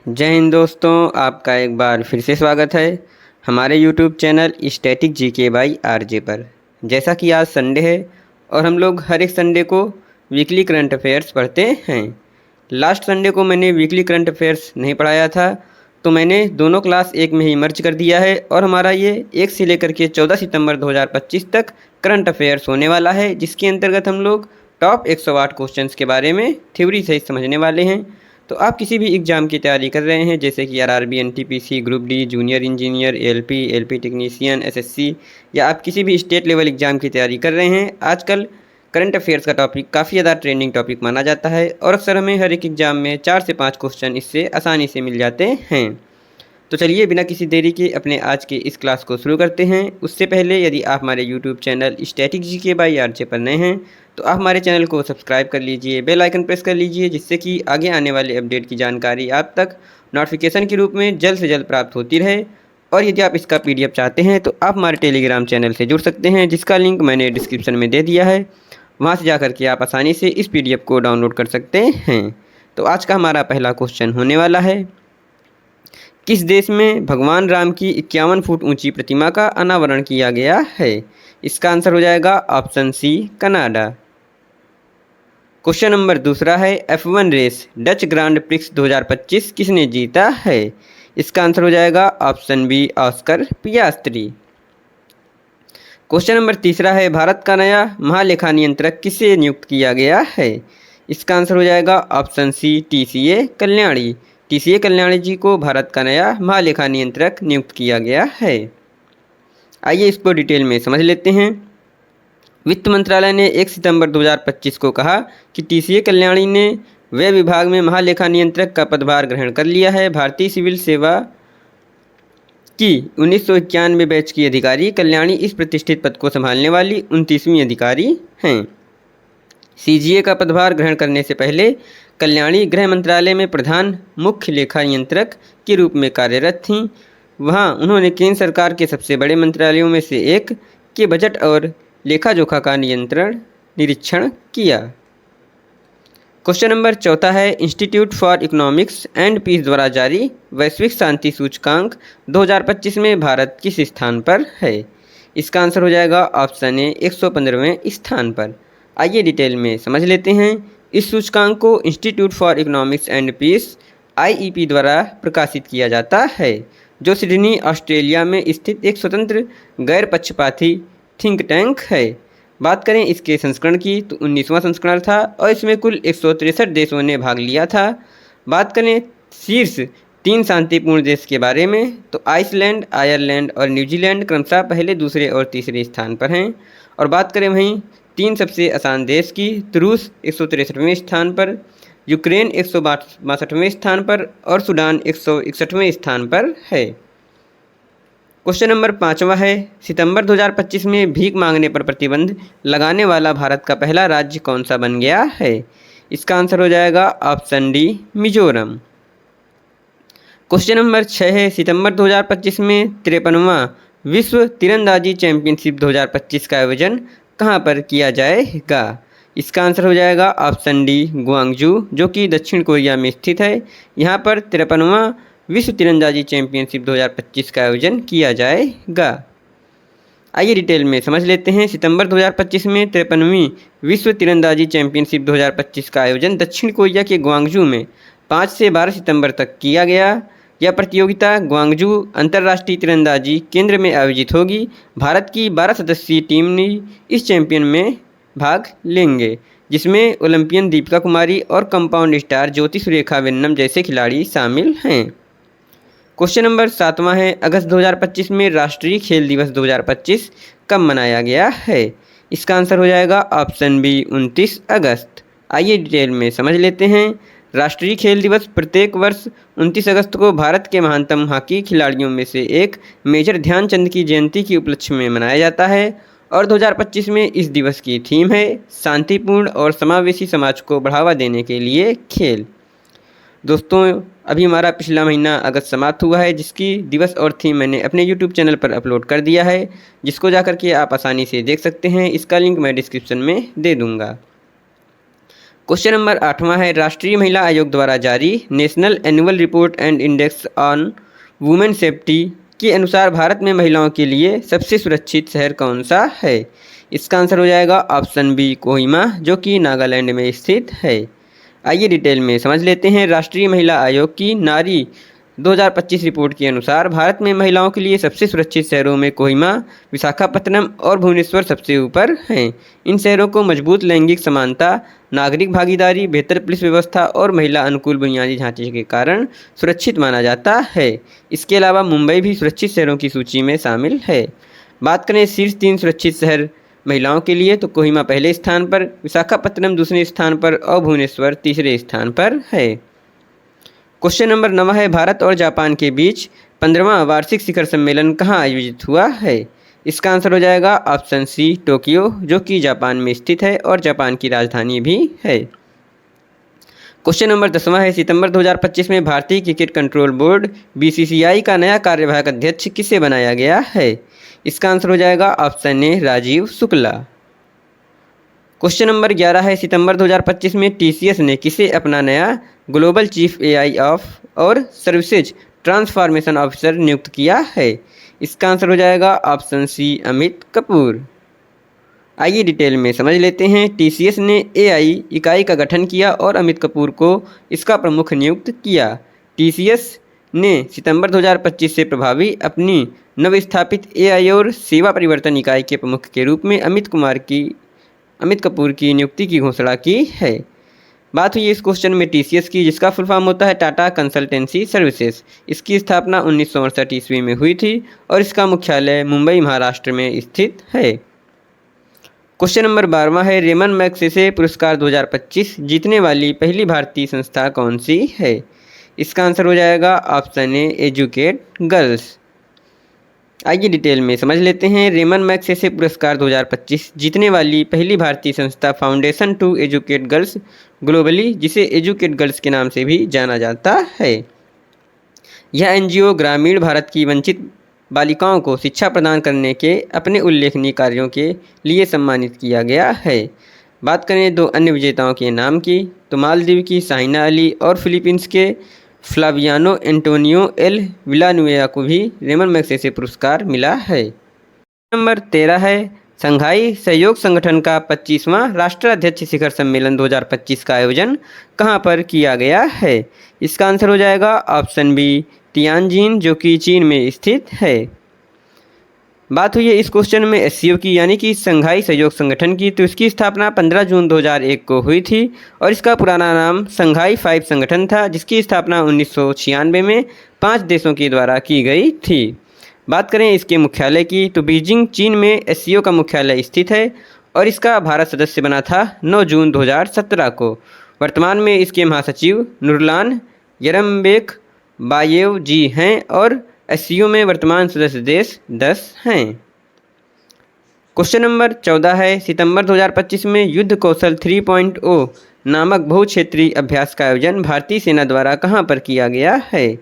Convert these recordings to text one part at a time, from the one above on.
जय हिंद दोस्तों, आपका एक बार फिर से स्वागत है हमारे YouTube channel static GK by RJ पर। जैसा कि आज संडे है और हम लोग हर एक संडे को वीकली करंट अफेयर्स पढ़ते हैं। लास्ट संडे को मैंने वीकली करंट अफेयर्स नहीं पढ़ाया था, तो मैंने दोनों क्लास एक में ही मर्ज कर दिया है और हमारा ये 1 से लेकर के 14 सितंबर 2025 तक करंट अफेयर्स होने वाला है, जिसके अंतर्गत हम लोग टॉप 108 क्वेश्चंस के बारे में थ्योरी सहित समझने वाले हैं। तो आप किसी भी एग्ज़ाम की तैयारी कर रहे हैं, जैसे कि RRB, NTPC, group D, junior engineer, LP technician, SSC, या आप किसी भी स्टेट लेवल एग्ज़ाम की तैयारी कर रहे हैं, आजकल करंट अफेयर्स का टॉपिक काफ़ी ज़्यादा ट्रेंडिंग टॉपिक माना जाता है और अक्सर हमें हर एक एग्ज़ाम में 4 से 5 क्वेश्चन इससे आसानी से मिल जाते हैं। तो चलिए बिना किसी देरी के अपने आज के इस क्लास को शुरू करते हैं। उससे पहले यदि आप हमारे YouTube channel static GK by RJ पर नए हैं तो आप हमारे चैनल को सब्सक्राइब कर लीजिए, बेल आइकन प्रेस कर लीजिए, जिससे कि आगे आने वाले अपडेट की जानकारी आप तक नोटिफिकेशन के रूप में जल्द से जल्द प्राप्त होती रहे। और यदि आप इसका पीडीएफ चाहते हैं तो आप हमारे टेलीग्राम चैनल से जुड़ सकते हैं, जिसका लिंक मैंने डिस्क्रिप्शन में दे दिया है। वहाँ से जाकर के आप आसानी से इस पीडीएफ को डाउनलोड कर सकते हैं। तो आज का हमारा पहला क्वेश्चन होने वाला है, किस देश में भगवान राम की 51 फुट ऊंची प्रतिमा का अनावरण किया गया है? इसका आंसर हो जाएगा option C, Canada. Question number दूसरा है, F1 race Dutch grand prix 2025 किसने जीता है? इसका आंसर हो जाएगा option B, Oscar Piastri. Question number तीसरा है, भारत का नया महालेखा नियंत्रक किसे नियुक्त किया गया है? इसका आंसर हो जाएगा option C, TCA Kalyani. TCA Kalyani ji को भारत का नया महालेखा नियंत्रक नियुक्त किया गया है। आइए इसको डिटेल में समझ लेते हैं। वित्त मंत्रालय ने 1 सितंबर 2025 को कहा कि टीसीए कल्याणी ने व्यय विभाग में महालेखा नियंत्रक का पदभार ग्रहण कर लिया है। भारतीय सिविल सेवा की 1991 बैच की अधिकारी कल्याणी इस प्रतिष्ठित पद को संभालने वाली 29वीं अधिकारी हैं। सीजीए का पदभार ग्रहण करने से पहले कल्याणी गृह मंत्रालय में प्रधान मुख्य लेखा नियंत्रक के रूप में कार्यरत थीं। वहां उन्होंने केंद्र सरकार के सबसे बड़े मंत्रालयों में से एक के बजट और लेखा जोखा का निरीक्षण किया। क्वेश्चन नंबर चौथा है, Institute for Economics and Peace द्वारा जारी वैश्विक शांति सूचकांक 2025 में भारत किस स्थान पर है? इसका आंसर हो जाएगा ऑप्शन ए, 115वें स्थान पर। आइए डिटेल में समझ लेते हैं। इस सूचकांक को Institute for Economics and Peace IEP द्वारा प्रकाशित किया जाता है, जो सिडनी ऑस्ट्रेलिया में स्थित एक स्वतंत्र गैर पक्षपाती थिंक टैंक है। बात करें इसके संस्करण की तो 19वां संस्करण था और इसमें कुल 163 देशों ने भाग लिया था। बात करें शीर्ष 3 शांतिपूर्ण देश के बारे में तो आइसलैंड, आयरलैंड और न्यूजीलैंड क्रमशः पहले, दूसरे और तीसरे स्थान पर हैं। और बात करें वहीं 3 सबसे आसान देश की तो रूस 163वें स्थान पर, यूक्रेन 162वें स्थान पर और सूडान 161वें स्थान पर है। क्वेश्चन नंबर 5वां है, सितंबर 2025 में भीख मांगने पर प्रतिबंध लगाने वाला भारत का पहला राज्य कौन सा बन गया है? इसका आंसर हो जाएगा option D, Mizoram. Question number 6 है, सितंबर 2025 में 53वां विश्व तीरंदाजी चैंपियनशिप 2025 का आयोजन कहाँ पर किया जाएगा? इसका आंसर हो जाएगा ऑप्शन डी, ग्वांगजू, जो कि दक्षिण कोरिया में स्थित है। यहाँ पर 53वां विश्व तीरंदाजी चैंपियनशिप 2025 का आयोजन किया जाएगा। आइए डिटेल में समझ लेते हैं। सितंबर 2025 में 53वीं विश्व तीरंदाजी चैंपियनशिप 2025 का आयोजन दक्षिण कोरिया के ग्वांगजू में 5 से 12 सितंबर तक किया गया। यह प्रतियोगिता ग्वांगजू अंतर्राष्ट्रीय तीरंदाजी केंद्र में आयोजित होगी। भारत की 12 सदस्यीय टीम ने इस चैंपियन में भाग लेंगे, जिसमें ओलंपियन दीपिका कुमारी और कंपाउंड स्टार ज्योति सुरेखा वेन्नम जैसे खिलाड़ी शामिल हैं। क्वेश्चन नंबर 7वां है, अगस्त 2025 में राष्ट्रीय खेल दिवस 2025 कब मनाया गया है? इसका आंसर हो जाएगा ऑप्शन बी, 29 अगस्त। आइए डिटेल में समझ लेते हैं। राष्ट्रीय खेल दिवस प्रत्येक वर्ष 29 अगस्त को भारत के महानतम हॉकी खिलाड़ियों में से एक मेजर ध्यानचंद की जयंती के उपलक्ष्य में मनाया जाता है और 2025 में इस दिवस की थीम है शांतिपूर्ण और समावेशी समाज को बढ़ावा देने के लिए खेल। दोस्तों, अभी हमारा पिछला महीना अगस्त समाप्त हुआ है, जिसकी दिवस और थीम मैंने अपने YouTube चैनल पर अपलोड कर दिया है, जिसको जाकर के आप आसानी से देख सकते हैं। इसका लिंक मैं डिस्क्रिप्शन में दे दूंगा। क्वेश्चन नंबर 8वां है, राष्ट्रीय महिला आयोग द्वारा जारी national annual report and index on women safety के अनुसार भारत में महिलाओं के लिए सबसे सुरक्षित शहर कौन सा है? इसका आंसर हो जाएगा ऑप्शन बी कोहिमा, जो कि नागालैंड में स्थित है। आइए डिटेल में समझ लेते हैं। राष्ट्रीय महिला आयोग की नारी 2025 रिपोर्ट के अनुसार भारत में महिलाओं के लिए सबसे सुरक्षित शहरों में कोहिमा, विशाखापत्तनम और भुवनेश्वर सबसे ऊपर हैं। इन शहरों को मजबूत लैंगिक समानता, नागरिक भागीदारी, बेहतर पुलिस व्यवस्था और महिला अनुकूल बुनियादी ढांचे के कारण सुरक्षित माना जाता है। इसके अलावा मुंबई भी सुरक्षित शहरों की सूची में शामिल है। बात करें शीर्ष 3 सुरक्षित शहर महिलाओं के लिए, तो कोहिमा पहले स्थान पर, विशाखापत्तनम दूसरे स्थान पर और भुवनेश्वर तीसरे स्थान पर है। क्वेश्चन नंबर 9 है, भारत और जापान के बीच 15वां वार्षिक शिखर सम्मेलन कहाँ आयोजित हुआ है? इसका आंसर हो जाएगा ऑप्शन सी टोक्यो, जो कि जापान में स्थित है और जापान की राजधानी भी है। क्वेश्चन नंबर 10वां है, सितंबर 2025 में भारतीय क्रिकेट कंट्रोल बोर्ड बीसीसीआई का नया कार्यवाहक अध्यक्ष किसे बनाया गया है? इसका आंसर हो जाएगा option A Rajiv Shukla. Question number 11 है, सितंबर 2025 में टीसीएस ने किसे अपना नया ग्लोबल चीफ एआई ऑफ और सर्विसेज ट्रांसफॉर्मेशन ऑफिसर नियुक्त किया है? इसका आंसर हो जाएगा ऑप्शन सी अमित कपूर। आइए डिटेल में समझ लेते हैं। टीसीएस ने एआई इकाई का गठन किया और अमित कपूर को इसका प्रमुख नियुक्त किया। टीसीएस ने सितंबर 2025 से प्रभावी अपनी नवस्थापित एआई और सेवा परिवर्तन इकाई के प्रमुख के रूप में अमित कपूर की नियुक्ति की घोषणा की है। बात हुई इस क्वेश्चन में टीसीएस की, जिसका फुल फॉर्म होता है टाटा कंसल्टेंसी सर्विसेज। इसकी स्थापना 1968 ईस्वी में हुई थी और इसका मुख्यालय मुंबई महाराष्ट्र में स्थित है। क्वेश्चन नंबर 12वां है, रेमन मैग्सेसे पुरस्कार 2025 जीतने वाली पहली भारतीय संस्था कौन सी है? इसका आंसर हो जाएगा ऑप्शन ए एजुकेट गर्ल्स। आइए डिटेल में समझ लेते हैं। रेमन मैग्सेसे पुरस्कार 2025 जीतने वाली पहली भारतीय संस्था Foundation to Educate Girls Globally, जिसे एजुकेट गर्ल्स के नाम से भी जाना जाता है। यह एनजीओ ग्रामीण भारत की वंचित बालिकाओं को शिक्षा प्रदान करने के अपने उल्लेखनीय कार्यों के लिए सम्मानित किया गया है। बात करें 2 अन्य विजेताओं के नाम की, तो मालदीव की शाहिना अली और फिलीपींस के फ्लावियानो एंटोनियो एल विलानुएवा को भी रेमन मैग्सेसे पुरस्कार मिला है। नंबर 13 है, शंघाई सहयोग संगठन का 25वां राष्ट्राध्यक्ष शिखर सम्मेलन 2025 का आयोजन कहां पर किया गया है? इसका आंसर हो जाएगा ऑप्शन बी तियानजिन, जो कि चीन में स्थित है। बात हुई है इस क्वेश्चन में एससीओ की, यानी कि शंघाई सहयोग संगठन की, तो इसकी स्थापना 15 जून 2001 को हुई थी और इसका पुराना नाम शंघाई 5 संगठन था, जिसकी स्थापना 1996 में 5 देशों के द्वारा की गई थी। बात करें इसके मुख्यालय की, तो बीजिंग चीन में एससीओ का मुख्यालय स्थित है और इसका भारत सदस्य बना था 9 जून 2017 को। वर्तमान में इसके महासचिव नुरलान यरम्बेक बायेव जी हैं और एससीओ में वर्तमान सदस्य देश 10 हैं। क्वेश्चन नंबर 14 है, सितंबर 2025 में युद्ध कौशल 3.0 नामक बहुक्षेत्रीय अभ्यास का आयोजन भारतीय सेना द्वारा कहां पर किया गया है?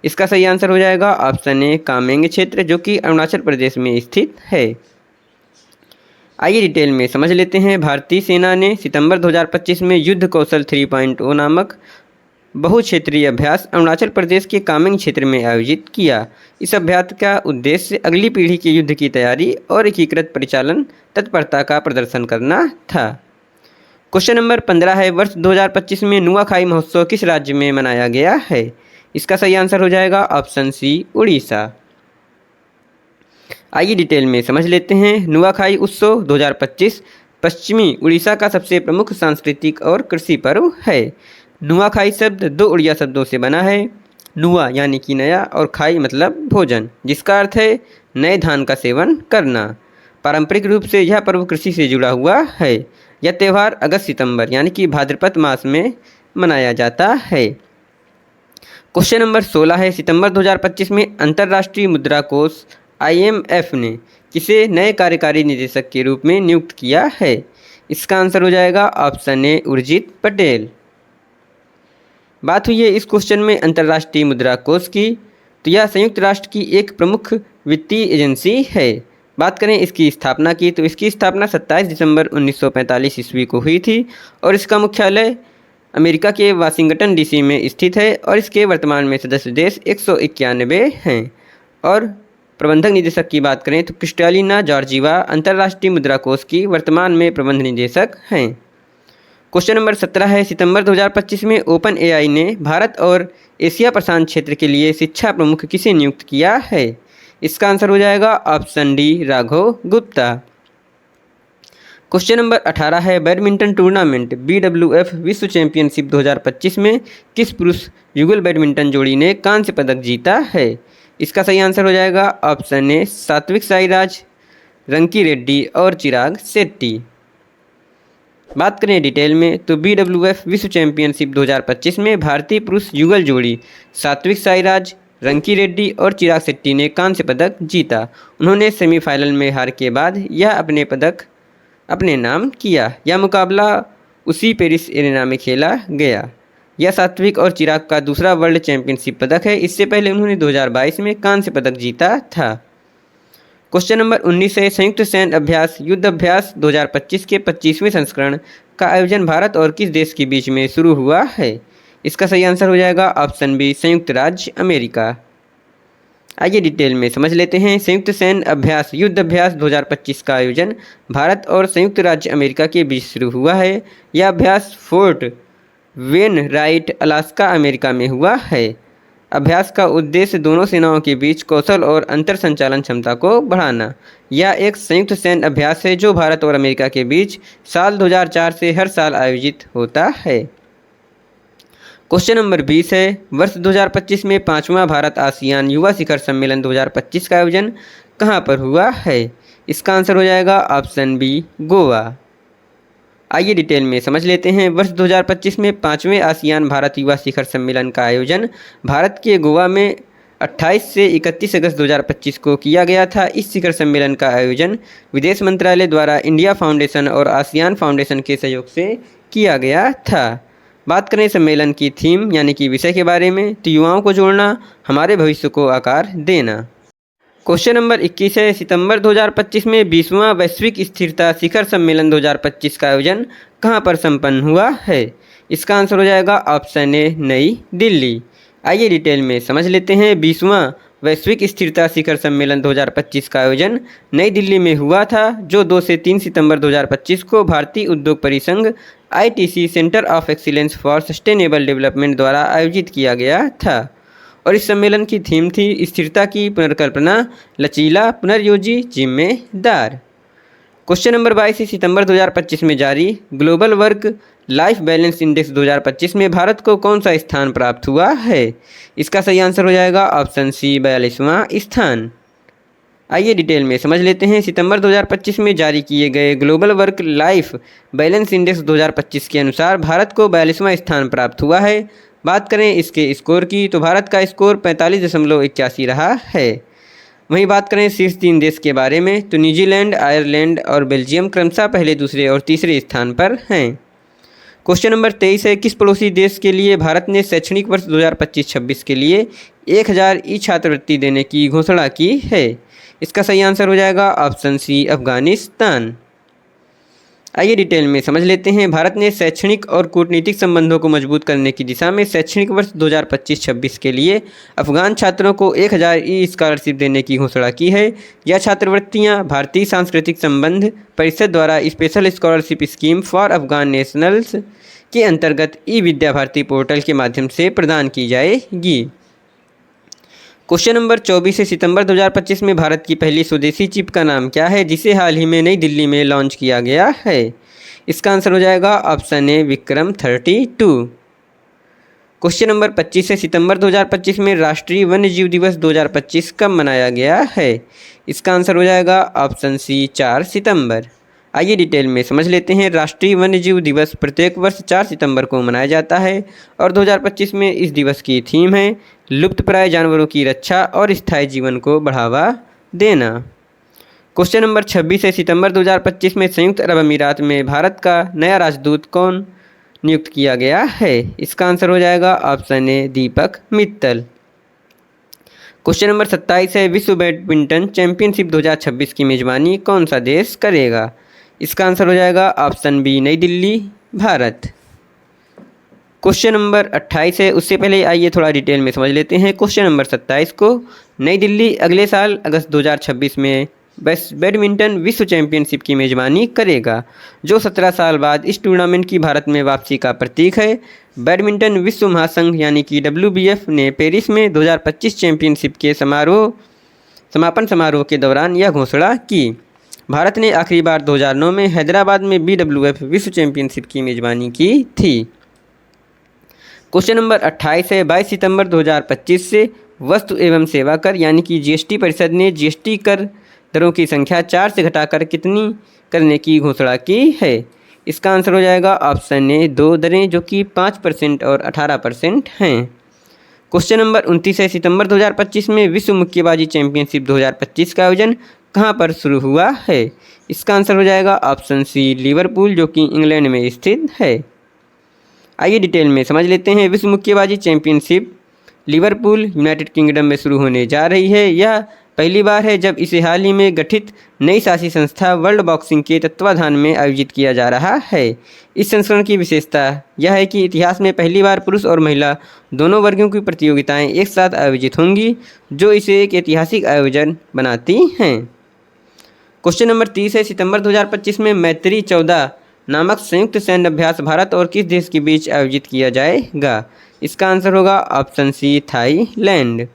इसका सही आंसर हो जाएगा ऑप्शन ए कामेंग क्षेत्र, जो कि अरुणाचल प्रदेश में स्थित है। आइए डिटेल में समझ लेते हैं। भारतीय सेना ने सितंबर 2025 में युद्ध कौशल 3.0 नामक बहुक्षेत्रीय अभ्यास अरुणाचल प्रदेश के कामेंग क्षेत्र में आयोजित किया। इस अभ्यास का उद्देश्य अगली पीढ़ी के युद्ध की तैयारी और एकीकृत परिचालन तत्परता का प्रदर्शन करना था। क्वेश्चन नंबर 15 है, वर्ष 2025 में नुआखाई महोत्सव किस राज्य में मनाया गया है? इसका सही आंसर हो जाएगा ऑप्शन सी उड़ीसा। आइए डिटेल में समझ लेते हैं। नुआखाई उत्सव 2025 पश्चिमी उड़ीसा का सबसे प्रमुख सांस्कृतिक और कृषि पर्व है। नुआखाई शब्द 2 उड़िया शब्दों से बना है। नुआ यानी कि नया और खाई मतलब भोजन, जिसका अर्थ है नए धान का सेवन करना। पारंपरिक रूप से यह पर्व कृषि से जुड़ा हुआ है। यह त्यौहार अगस्त सितंबर यानी कि भाद्रपद मास में मनाया जाता है। क्वेश्चन नंबर 16 है, सितंबर 2025 में अंतर्राष्ट्रीय मुद्रा कोष IMF ने किसे नए कार्यकारी निदेशक के रूप में नियुक्त किया है? इसका आंसर हो जाएगा ऑप्शन ए उर्जित पटेल। बात हुई है इस क्वेश्चन में अंतर्राष्ट्रीय मुद्रा कोष की, तो यह संयुक्त राष्ट्र की एक प्रमुख वित्तीय एजेंसी है। बात करें इसकी स्थापना की तो इसकी स्थापना 27 दिसंबर 1945 ईस्वी को हुई थी और इसका मुख्यालय अमेरिका के वाशिंगटन डीसी में स्थित है और इसके वर्तमान में सदस्य देश 191 हैं। और प्रबंधक निदेशक की बात करें तो क्रिस्टालिना जॉर्जीवा अंतर्राष्ट्रीय मुद्रा कोष की वर्तमान में प्रबंध निदेशक हैं। क्वेश्चन नंबर 17 है, सितंबर 2025 में ओपन एआई ने भारत और एशिया प्रशांत क्षेत्र के लिए शिक्षा प्रमुख किसे नियुक्त किया है? इसका आंसर हो जाएगा option D, Raghav Gupta. Question number 18 है, बैडमिंटन टूर्नामेंट BWF विश्व चैंपियनशिप 2025 में किस पुरुष युगल बैडमिंटन जोड़ी ने कांस्य पदक जीता है? इसका सही आंसर हो जाएगा ऑप्शन ए, सात्विक साईराज, रंकी रेड्डी और चिराग शेट्टी। बात करें डिटेल में तो BWF विश्व चैंपियनशिप 2025 में भारतीय पुरुष युगल जोड़ी सात्विक साईराज, रंकी रेड्डी और चिराग शेट्टी ने कांस्य पदक जीता। उन्होंने सेमीफाइनल में हार के बाद यह अपने पदक अपने नाम किया। यह मुकाबला उसी पेरिस एरेना में खेला गया। यह सात्विक और चिराग का दूसरा वर्ल्ड चैंपियनशिप पदक है। इससे पहले उन्होंने 2022 में कांस्य पदक जीता था। क्वेश्चन नंबर 19 है, संयुक्त सैन्य अभ्यास युद्ध अभ्यास 2025 के 25वें संस्करण का आयोजन भारत और किस देश के बीच में शुरू हुआ है? इसका सही आंसर हो जाएगा ऑप्शन बी, संयुक्त राज्य अमेरिका। आइए डिटेल में समझ लेते हैं। संयुक्त सैन्य अभ्यास युद्ध अभ्यास 2025 का आयोजन भारत और संयुक्त राज्य अमेरिका के बीच शुरू हुआ है। यह अभ्यास फोर्ट वेनराइट, अलास्का, अमेरिका में हुआ है। अभ्यास का उद्देश्य दोनों सेनाओं के बीच कौशल और अंतर संचालन क्षमता को बढ़ाना। यह एक संयुक्त सैन्य अभ्यास है जो भारत और अमेरिका के बीच साल 2004 से हर साल आयोजित होता है। क्वेश्चन नंबर 20 है, वर्ष 2025 में 5वां भारत आसियान युवा शिखर सम्मेलन 2025 का आयोजन कहाँ पर हुआ है? इसका आंसर हो जाएगा ऑप्शन बी, गोवा। आइए डिटेल में समझ लेते हैं। वर्ष 2025 में 5वें आसियान भारत युवा शिखर सम्मेलन का आयोजन भारत के गोवा में 28 से 31 अगस्त 2025 को किया गया था। इस शिखर सम्मेलन का आयोजन विदेश मंत्रालय द्वारा इंडिया फाउंडेशन और आसियान फाउंडेशन के सहयोग से किया गया था। बात करें सम्मेलन की थीम यानी कि विषय के बारे में तो युवाओं को जोड़ना, हमारे भविष्य को आकार देना। क्वेश्चन नंबर 21 है, सितंबर 2025 में 20वां वैश्विक स्थिरता शिखर सम्मेलन 2025 का आयोजन कहां पर संपन्न हुआ है? इसका आंसर हो जाएगा ऑप्शन ए, नई दिल्ली। आइए डिटेल में समझ लेते हैं। 20वां वैश्विक स्थिरता शिखर सम्मेलन 2025 का आयोजन नई दिल्ली में हुआ था, जो 2 से 3 सितंबर 2025 को भारतीय उद्योग परिसंघ ITC centre of excellence for sustainable development द्वारा आयोजित किया गया था। और इस सम्मेलन की थीम थी स्थिरता की पुनर्कल्पना, लचीला, पुनर्योजी, जिम्मेदार। क्वेश्चन नंबर 22 सितंबर 2025 में जारी global work life balance index 2025 में भारत को कौन सा स्थान प्राप्त हुआ है? इसका सही आंसर हो जाएगा ऑप्शन सी, 42वां स्थान। आइए डिटेल में समझ लेते हैं। सितंबर 2025 में जारी किए गए global work life balance index 2025 के अनुसार भारत को 42वां स्थान प्राप्त हुआ है। बात करें इसके स्कोर की तो भारत का स्कोर 45.81 रहा है। वहीं बात करें शीर्ष 3 देश के बारे में तो न्यूजीलैंड, आयरलैंड और बेल्जियम क्रमशः पहले, दूसरे और तीसरे स्थान पर हैं। क्वेश्चन नंबर 23 है, किस पड़ोसी देश के लिए भारत ने शैक्षणिक वर्ष 2025-26 के लिए 1000 ई छात्रवृत्ति देने की घोषणा की है? इसका सही आंसर हो जाएगा ऑप्शन सी, अफगानिस्तान। आइए डिटेल में समझ लेते हैं। भारत ने शैक्षणिक और कूटनीतिक संबंधों को मजबूत करने की दिशा में शैक्षणिक वर्ष 2025-26 के लिए अफगान छात्रों को 1000 ई स्कॉलरशिप देने की घोषणा की है। यह छात्रवृत्तियां भारतीय सांस्कृतिक संबंध परिषद द्वारा special scholarship scheme for Afghan nationals के अंतर्गत ई विद्या भारती पोर्टल के माध्यम से प्रदान की जाएगी। क्वेश्चन नंबर 24 से सितंबर 2025 में भारत की पहली स्वदेशी चिप का नाम क्या है, जिसे हाल ही में नई दिल्ली में लॉन्च किया गया है? इसका आंसर हो जाएगा ऑप्शन ए, विक्रम 32। क्वेश्चन नंबर 25 से सितंबर 2025 में राष्ट्रीय वन्यजीव दिवस 2025 कब मनाया गया है? इसका आंसर हो जाएगा ऑप्शन सी, 4 सितंबर। आइए डिटेल में समझ लेते हैं। राष्ट्रीय वन्यजीव दिवस प्रत्येक वर्ष 4 सितंबर को मनाया जाता है और 2025 में इस दिवस की थीम है लुप्तप्राय जानवरों की रक्षा और स्थायी जीवन को बढ़ावा देना। क्वेश्चन नंबर 26 है, सितंबर 2025 में संयुक्त अरब अमीरात में भारत का नया राजदूत कौन नियुक्त किया गया है? इसका आंसर हो जाएगा ऑप्शन ए, दीपक मित्तल। क्वेश्चन नंबर 27 है, विश्व बैडमिंटन चैंपियनशिप 2026 की मेजबानी कौन सा देश करेगा? इसका आंसर हो जाएगा ऑप्शन बी नई दिल्ली, भारत। क्वेश्चन नंबर 28 है, उससे पहले आइए थोड़ा डिटेल में समझ लेते हैं क्वेश्चन नंबर 27 को। नई दिल्ली अगले साल अगस्त 2026 में बैडमिंटन विश्व चैंपियनशिप की मेजबानी करेगा, जो 17 साल बाद इस टूर्नामेंट की भारत में वापसी का प्रतीक है। बैडमिंटन विश्व महासंघ यानी कि WBF ने पेरिस में 2025 चैंपियनशिप के समापन समारोह के दौरान यह घोषणा की। भारत ने आखिरी बार 2009 में हैदराबाद में BWF विश्व चैंपियनशिप की मेजबानी की थी। क्वेश्चन नंबर 28 है, 22 सितंबर 2025 से वस्तु एवं सेवा कर यानी कि GST परिषद ने GST कर दरों की संख्या 4 से घटाकर कितनी करने की घोषणा की है? इसका आंसर हो जाएगा ऑप्शन ए 2 दरें, जो कि 5% और 18% हैं। क्वेश्चन नंबर 29 है, सितंबर 2025 में विश्व मुक्केबाजी चैंपियनशिप 2025 का आयोजन कहां पर शुरू हुआ है? इसका आंसर हो जाएगा ऑप्शन सी लिवरपूल, जो कि इंग्लैंड में स्थित है। आइए डिटेल में समझ लेते हैं। विश्व मुक्केबाजी चैंपियनशिप लिवरपूल यूनाइटेड किंगडम में शुरू होने जा रही है। यह पहली बार है जब इसे हाल ही में गठित नई शासी संस्था वर्ल्ड बॉक्सिंग के तत्वाधान में आयोजित किया जा रहा है। इस संस्करण की विशेषता यह है कि इतिहास में पहली बार पुरुष और महिला दोनों वर्गों की प्रतियोगिताएं एक साथ आयोजित होंगी, जो इसे एक ऐतिहासिक आयोजन बनाती हैं। क्वेश्चन नंबर 30 है, सितंबर 2025 में मैत्री 14 नामक संयुक्त सैन्य अभ्यास भारत और किस देश के बीच आयोजित किया जाएगा? इसका आंसर होगा ऑप्शन सी थाईलैंड।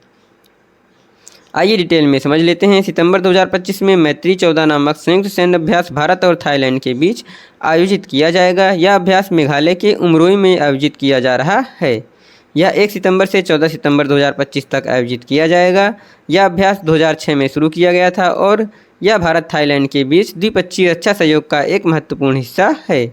आइए डिटेल में समझ लेते हैं। सितंबर 2025 में मैत्री 14 नामक संयुक्त सैन्य अभ्यास भारत और थाईलैंड के बीच आयोजित किया जाएगा। यह अभ्यास मेघालय के उमरोई में आयोजित किया जा रहा है। यह 1 सितंबर से 14 सितंबर 2025 तक आयोजित किया जाएगा। यह अभ्यास 2006 में शुरू किया गया था और यह भारत थाईलैंड के बीच द्विपक्षीय रक्षा सहयोग का एक महत्वपूर्ण हिस्सा है।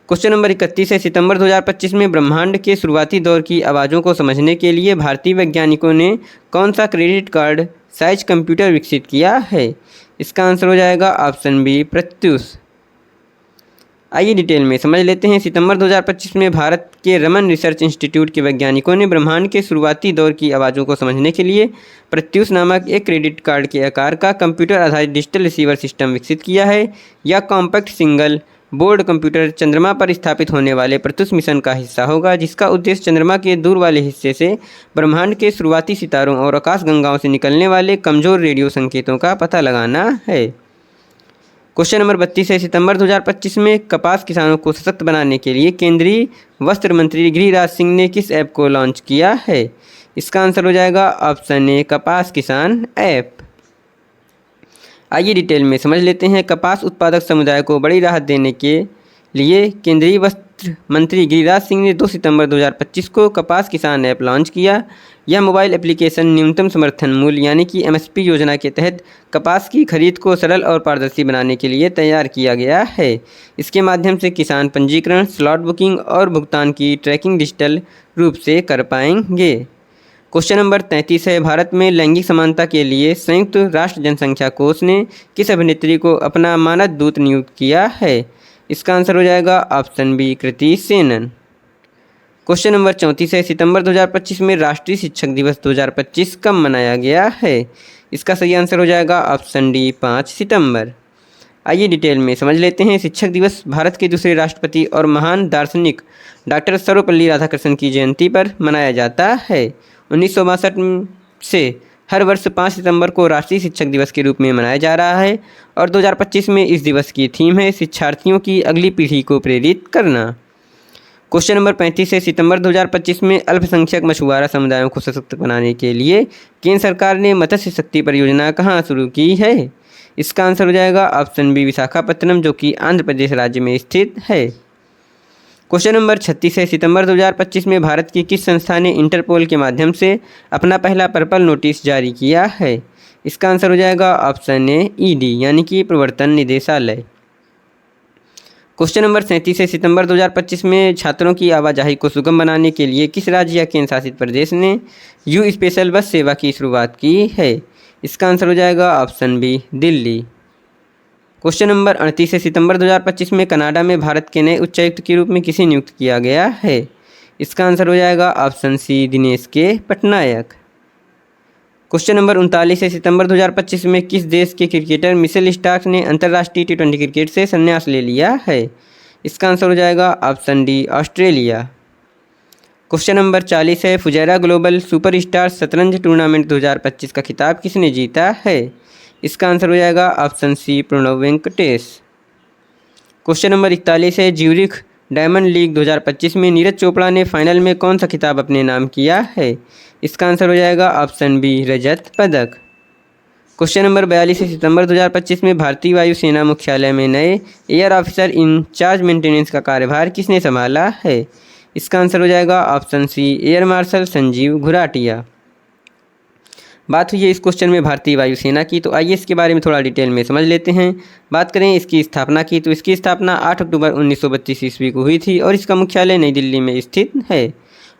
क्वेश्चन नंबर 31 है, सितंबर 2025 में ब्रह्मांड के शुरुआती दौर की आवाज़ों को समझने के लिए भारतीय वैज्ञानिकों ने कौन सा क्रेडिट कार्ड साइज कंप्यूटर विकसित किया है? इसका आंसर हो जाएगा ऑप्शन बी प्रत्यूष। आइए डिटेल में समझ लेते हैं। सितंबर 2025 में भारत के रमन रिसर्च इंस्टीट्यूट के वैज्ञानिकों ने ब्रह्मांड के शुरुआती दौर की आवाज़ों को समझने के लिए प्रत्यूष नामक एक क्रेडिट कार्ड के आकार का कंप्यूटर आधारित डिजिटल रिसीवर सिस्टम विकसित किया है। यह कॉम्पैक्ट सिंगल बोर्ड कंप्यूटर चंद्रमा पर स्थापित होने वाले प्रत्यूष मिशन का हिस्सा होगा, जिसका उद्देश्य चंद्रमा के दूर वाले हिस्से से ब्रह्मांड के शुरुआती सितारों और आकाशगंगाओं से निकलने वाले कमजोर रेडियो संकेतों का पता लगाना है। क्वेश्चन नंबर 32 है, सितंबर 2025 में कपास किसानों को सशक्त बनाने के लिए केंद्रीय वस्त्र मंत्री गिरिराज सिंह ने किस ऐप को लॉन्च किया है? इसका आंसर हो जाएगा ऑप्शन ए कपास किसान ऐप। आइए डिटेल में समझ लेते हैं। कपास उत्पादक समुदाय को बड़ी राहत देने के लिए केंद्रीय वस्त्र मंत्री गिरिराज सिंह ने 2 सितंबर 2025 को कपास किसान ऐप लॉन्च किया। यह मोबाइल एप्लीकेशन न्यूनतम समर्थन मूल्य यानी कि MSP योजना के तहत कपास की खरीद को सरल और पारदर्शी बनाने के लिए तैयार किया गया है। इसके माध्यम से किसान पंजीकरण, स्लॉट बुकिंग और भुगतान की ट्रैकिंग डिजिटल रूप से कर पाएंगे। क्वेश्चन नंबर 33 है, भारत में लैंगिक समानता के लिए संयुक्त राष्ट्र जनसंख्या कोष ने किस अभिनेत्री को अपना मानद दूत नियुक्त किया है? इसका आंसर हो जाएगा option B Kriti Sanon. Question number 34 है, सितंबर 2025 में राष्ट्रीय शिक्षक दिवस 2025 कब मनाया गया है? इसका सही आंसर हो जाएगा ऑप्शन डी 5 सितंबर। आइए डिटेल में समझ लेते हैं। शिक्षक दिवस भारत के दूसरे राष्ट्रपति और महान दार्शनिक डॉक्टर सर्वपल्ली राधाकृष्णन की जयंती पर मनाया जाता है। 1962 से हर वर्ष 5 सितंबर को राष्ट्रीय शिक्षक दिवस के रूप में मनाया जा रहा है और 2025 में इस दिवस की थीम है शिक्षार्थियों की अगली पीढ़ी को प्रेरित करना। क्वेश्चन नंबर 35 है, सितंबर 2025 में अल्पसंख्यक मछुआरा समुदायों को सशक्त बनाने के लिए केंद्र सरकार ने मत्स्य शक्ति परियोजना कहाँ शुरू की है? इसका आंसर हो जाएगा ऑप्शन बी विशाखापत्तनम, जो कि आंध्र प्रदेश राज्य में स्थित है। क्वेश्चन नंबर 36 है, सितंबर 2025 में भारत की किस संस्था ने इंटरपोल के माध्यम से अपना पहला पर्पल नोटिस जारी किया है? इसका आंसर हो जाएगा ऑप्शन ए ईडी यानी कि प्रवर्तन निदेशालय। क्वेश्चन नंबर 37 है, सितंबर 2025 में छात्रों की आवाजाही को सुगम बनाने के लिए किस राज्य या केंद्र शासित प्रदेश ने यू स्पेशल बस सेवा की शुरुआत की है? इसका आंसर हो जाएगा option B Delhi. Question number 38 है, सितंबर 2025 में कनाडा में भारत के नए उच्चायुक्त के रूप में किसे नियुक्त किया गया है? इसका आंसर हो जाएगा ऑप्शन सी दिनेश के पटनायक। क्वेश्चन नंबर 39 है, सितंबर 2025 में किस देश के क्रिकेटर मिशेल स्टार्क ने अंतर्राष्ट्रीय टी20 क्रिकेट से संन्यास ले लिया है? इसका आंसर हो जाएगा option D, Australia. Question number 40 है, फुजैरा ग्लोबल सुपरस्टार शतरंज टूर्नामेंट 2025 का खिताब किसने जीता है? इसका आंसर हो जाएगा option C, Pranav Venkatesh. Question number 41 है, ज्यूरिख डायमंड लीग 2025 में नीरज चोपड़ा ने फाइनल में कौन सा खिताब अपने नाम किया है? इसका आंसर हो जाएगा ऑप्शन बी, रजत पदक। क्वेश्चन नंबर 42 है, सितंबर 2025 में भारतीय वायुसेना मुख्यालय में नए air officer in charge maintenance का कार्यभार किसने संभाला है? इसका आंसर हो जाएगा option C, air marshal Sanjeev Ghuratia. बात हुई है इस क्वेश्चन में भारतीय वायुसेना की, तो आइए इसके बारे में थोड़ा डिटेल में समझ लेते हैं। बात करें इसकी स्थापना की, तो इसकी स्थापना 8 अक्टूबर 1932 ईस्वी को हुई थी और इसका मुख्यालय नई दिल्ली में स्थित है।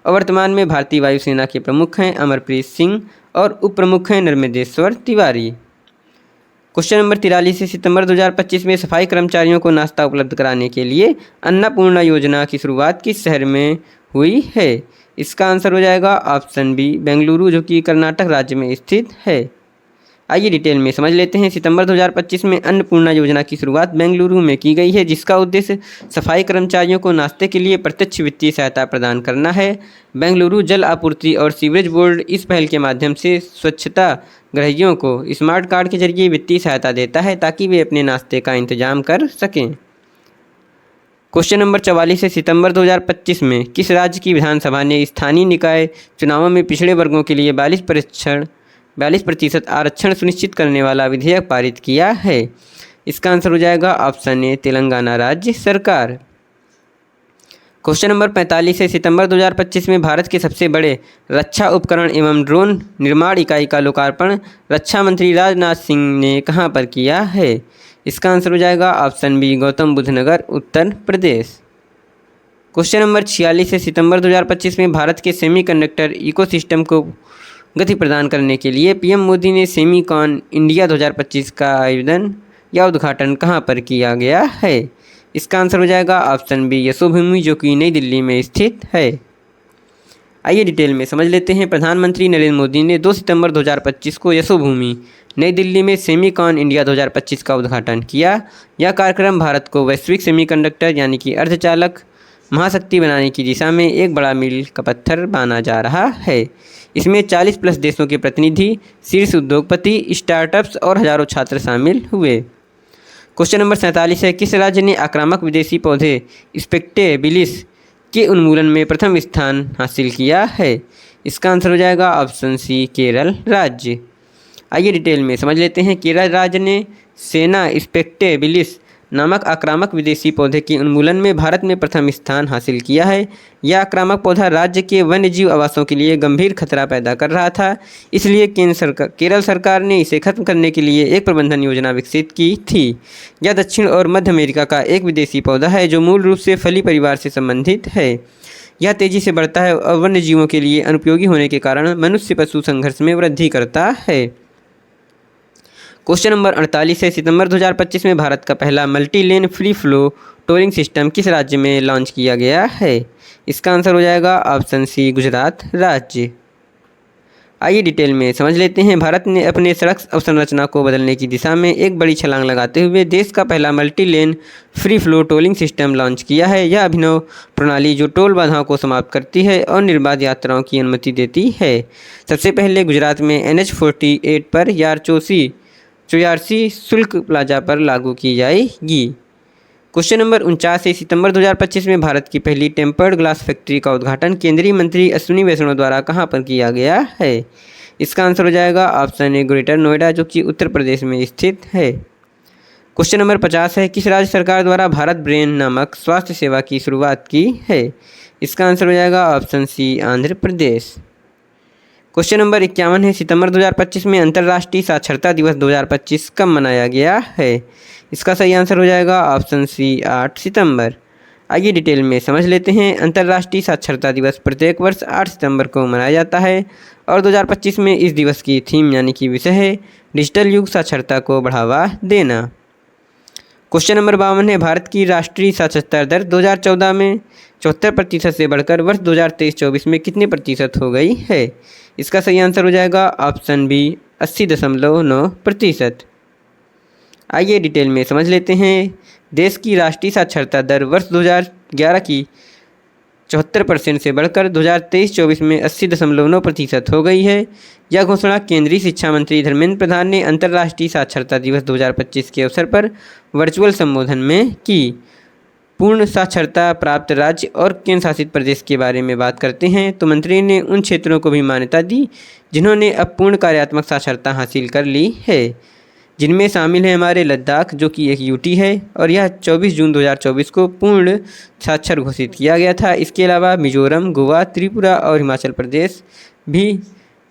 और वर्तमान में भारतीय वायुसेना के प्रमुख हैं अमरप्रीत सिंह और उप प्रमुख हैं नर्मदेश्वर तिवारी। क्वेश्चन नंबर 43 है, सितंबर 2025 में सफाई कर्मचारियों को नाश्ता उपलब्ध कराने के लिए अन्नपूर्णा योजना की शुरुआत किस शहर में हुई है? इसका आंसर हो जाएगा ऑप्शन बी, बेंगलुरु, जो कि कर्नाटक राज्य में स्थित है। आइए डिटेल में समझ लेते हैं। सितंबर 2025 में अन्नपूर्णा योजना की शुरुआत बेंगलुरु में की गई है, जिसका उद्देश्य सफाई कर्मचारियों को नाश्ते के लिए प्रत्यक्ष वित्तीय सहायता प्रदान करना है। बेंगलुरु जल आपूर्ति और सीवरेज बोर्ड इस पहल के माध्यम से स्वच्छता ग्रहियों को स्मार्ट कार्ड के जरिए वित्तीय सहायता देता है ताकि वे अपने नाश्ते का इंतजाम कर सकें। क्वेश्चन नंबर 44 है, सितंबर 2025 में किस राज्य की विधानसभा ने स्थानीय निकाय चुनावों में पिछड़े वर्गों के लिए 42% आरक्षण सुनिश्चित करने वाला विधेयक पारित किया है? इसका आंसर हो जाएगा ऑप्शन ए, तेलंगाना राज्य सरकार। क्वेश्चन नंबर 45 है, सितंबर 2025 में भारत के सबसे बड़े रक्षा उपकरण एवं ड्रोन निर्माण इकाई का लोकार्पण रक्षा मंत्री राजनाथ सिंह ने कहां पर किया है? इसका आंसर हो जाएगा ऑप्शन बी, गौतम बुद्ध नगर, उत्तर प्रदेश। क्वेश्चन नंबर 46 है, सितंबर 2025 में भारत के सेमीकंडक्टर इकोसिस्टम को गति प्रदान करने के लिए पीएम मोदी ने सेमीकॉन इंडिया 2025 का आयोजन या उद्घाटन कहां पर किया गया है? इसका आंसर हो जाएगा ऑप्शन बी, यशोभूमि, जो कि नई दिल्ली में स्थित है। आइए डिटेल में समझ लेते हैं। प्रधानमंत्री नरेंद्र मोदी ने 2 सितंबर 2025 को यशोभूमि नई दिल्ली में सेमीकॉन इंडिया 2025 का उद्घाटन किया। यह कार्यक्रम भारत को वैश्विक सेमीकंडक्टर यानी कि अर्धचालक महाशक्ति बनाने की दिशा में एक बड़ा मील का पत्थर माना जा रहा है। इसमें 40+ देशों के प्रतिनिधि, शीर्ष उद्योगपति, स्टार्टअप्स और हजारों छात्र शामिल हुए। क्वेश्चन नंबर 47 है, किस राज्य ने आक्रामक विदेशी पौधे स्पेक्टेबिलिस के उन्मूलन में प्रथम स्थान हासिल किया है? इसका आंसर हो जाएगा ऑप्शन सी, केरल राज्य। आइए डिटेल में समझ लेते हैं। केरल राज्य ने सेना स्पेक्टेबिलिस नामक आक्रामक विदेशी पौधे के उन्मूलन में भारत में प्रथम स्थान हासिल किया है। यह आक्रामक पौधा राज्य के वन्यजीव आवासों के लिए गंभीर खतरा पैदा कर रहा था, इसलिए केरल सरकार ने इसे खत्म करने के लिए एक प्रबंधन योजना विकसित की थी। यह दक्षिण और मध्य अमेरिका का एक विदेशी पौधा है जो मूल रूप से फली परिवार से संबंधित है। यह तेजी से बढ़ता है और वन्यजीवों के लिए अनुपयोगी होने के कारण मनुष्य पशु संघर्ष में वृद्धि करता है। क्वेश्चन नंबर 48 है, सितंबर 2025 में भारत का पहला multi lane free flow tolling system किस राज्य में लॉन्च किया गया है? इसका आंसर हो जाएगा ऑप्शन सी, गुजरात राज्य। आइए डिटेल में समझ लेते हैं। भारत ने अपने सड़क अवसंरचना को बदलने की दिशा में एक बड़ी छलांग लगाते हुए देश का पहला multi lane free flow tolling system launch किया है। यह अभिनव प्रणाली जो टोल बाधाओं को समाप्त करती है और निर्बाध यात्राओं की अनुमति देती है। सबसे पहले गुजरात में NH-48 पर चौरासी शुल्क प्लाजा पर लागू की जाएगी। क्वेश्चन नंबर 49 है, सितंबर 2025 में भारत की पहली टेम्पर्ड ग्लास फैक्ट्री का उद्घाटन केंद्रीय मंत्री अश्विनी वैष्णव द्वारा कहां पर किया गया है? इसका आंसर हो जाएगा ऑप्शन ए, ग्रेटर नोएडा, जो कि उत्तर प्रदेश में स्थित है। क्वेश्चन नंबर 50 है, किस राज्य सरकार द्वारा भारत ब्रेन नामक स्वास्थ्य सेवा की शुरुआत की है? इसका आंसर हो जाएगा ऑप्शन सी, आंध्र प्रदेश। क्वेश्चन नंबर 51 है, सितंबर 2025 में अंतर्राष्ट्रीय साक्षरता दिवस 2025 कब मनाया गया है? इसका सही आंसर हो जाएगा ऑप्शन सी, 8 सितंबर। आइए डिटेल में समझ लेते हैं। अंतर्राष्ट्रीय साक्षरता दिवस प्रत्येक वर्ष 8 सितंबर को मनाया जाता है और 2025 में इस दिवस की थीम यानी कि विषय है डिजिटल युग साक्षरता को बढ़ावा देना। क्वेश्चन नंबर 52 है, भारत की राष्ट्रीय साक्षरता दर 2014 में 74% से बढ़कर वर्ष 2023-24 में कितने प्रतिशत हो गई है? इसका सही आंसर हो जाएगा ऑप्शन बी 80.9%। आइए डिटेल में समझ लेते हैं। देश की राष्ट्रीय साक्षरता दर वर्ष 2011 की 74% से बढ़कर 2023-24 में 80.9% हो गई है। यह घोषणा केंद्रीय शिक्षा मंत्री धर्मेंद्र प्रधान ने अंतर्राष्ट्रीय साक्षरता दिवस 2025 के अवसर पर वर्चुअल संबोधन में की। पूर्ण साक्षरता प्राप्त राज्य और केंद्र शासित प्रदेश के बारे में बात करते हैं तो मंत्री ने उन क्षेत्रों को भी मान्यता दी जिन्होंने अब पूर्ण कार्यात्मक साक्षरता हासिल कर ली है, जिनमें शामिल है हमारे लद्दाख जो कि एक यूटी है और यह 24 जून 2024 को पूर्ण साक्षर घोषित किया गया था। इसके अलावा मिजोरम, गोवा, त्रिपुरा और हिमाचल प्रदेश भी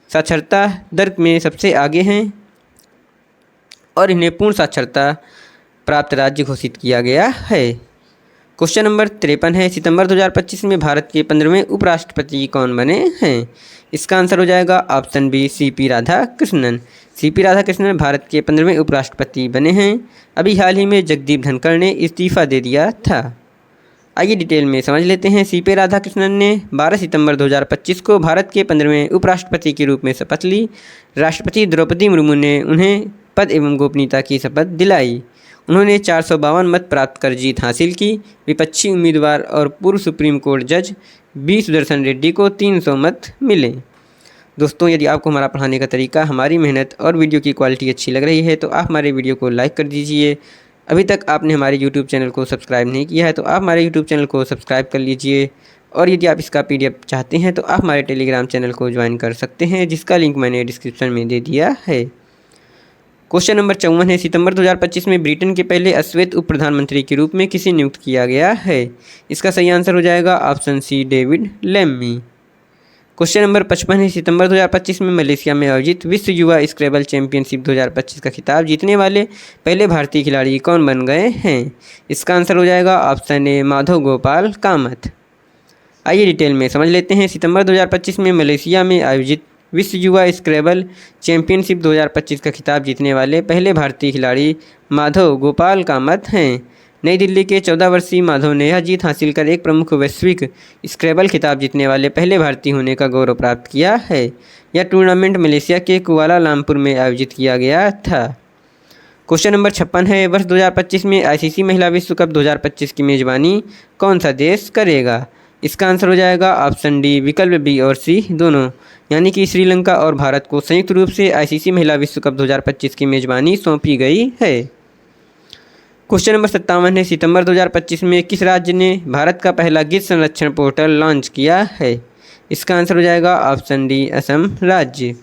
साक्षरता दर में सबसे आगे हैं और इन्हें पूर्ण साक्षरता प्राप्त राज्य घोषित किया गया है। क्वेश्चन नंबर 53 है, सितंबर 2025 में भारत के 15वें उपराष्ट्रपति कौन बने हैं? इसका आंसर हो जाएगा option B CP Radhakrishnan. CP Radhakrishnan Bharat के 15वें उपराष्ट्रपति बने हैं। अभी हाल ही में जगदीप धनखड़ ने इस्तीफा दे दिया था। आइए डिटेल में समझ लेते हैं। सीपी राधाकृष्णन ने 12 सितंबर 2025 को भारत के 15वें उपराष्ट्रपति के रूप में शपथ ली। राष्ट्रपति द्रौपदी मुर्मू ने उन्हें पद एवं गोपनीयता की शपथ दिलाई। उन्होंने 452 मत प्राप्त कर जीत हासिल की। विपक्षी उम्मीदवार और पूर्व सुप्रीम कोर्ट जज बी सुदर्शन रेड्डी को 300 मत मिले। दोस्तों, यदि आपको हमारा पढ़ाने का तरीका, हमारी मेहनत और वीडियो की क्वालिटी अच्छी लग रही है तो आप हमारे वीडियो को लाइक कर दीजिए। अभी तक आपने हमारे यूट्यूब चैनल को सब्सक्राइब नहीं किया है तो आप हमारे यूट्यूब चैनल को सब्सक्राइब कर लीजिए। और यदि आप इसका PDF चाहते हैं तो आप हमारे टेलीग्राम चैनल को ज्वाइन कर सकते हैं, जिसका लिंक मैंने डिस्क्रिप्शन में दे दिया है। क्वेश्चन नंबर 54 है, सितंबर 2025 में ब्रिटेन के पहले अश्वेत उप प्रधानमंत्री के रूप में किसे नियुक्त किया गया है? इसका सही आंसर हो जाएगा option C David Lammy. Question number 55 है, सितंबर 2025 में मलेशिया में आयोजित विश्व युवा स्क्रैबल चैंपियनशिप 2025 का खिताब जीतने वाले पहले भारतीय खिलाड़ी कौन बन गए हैं? इसका आंसर हो जाएगा ऑप्शन ए माधव गोपाल कामत। आइए डिटेल में समझ लेते हैं। सितंबर 2025 में मलेशिया में आयोजित विश्व युवा स्क्रैबल चैंपियनशिप 2025 का खिताब जीतने वाले पहले भारतीय खिलाड़ी माधव गोपाल कामत हैं। नई दिल्ली के 14 वर्षीय माधव ने यह जीत हासिल कर एक प्रमुख वैश्विक स्क्रैबल खिताब जीतने वाले पहले भारतीय होने का गौरव प्राप्त किया है। यह टूर्नामेंट मलेशिया के कुआलालंपुर में आयोजित किया गया था। क्वेश्चन नंबर 56 है, वर्ष 2025 में ICC महिला विश्व कप 2025 की मेजबानी कौन सा देश करेगा? इसका आंसर हो जाएगा ऑप्शन डी विकल्प बी और सी दोनों, यानी कि श्रीलंका और भारत को संयुक्त रूप से ICC महिला विश्व कप 2025 की मेजबानी सौंपी गई है। क्वेश्चन नंबर 57 है, सितंबर 2025 में किस राज्य ने भारत का पहला गिद्ध संरक्षण पोर्टल लॉन्च किया है? इसका आंसर हो जाएगा ऑप्शन डी असम राज्य।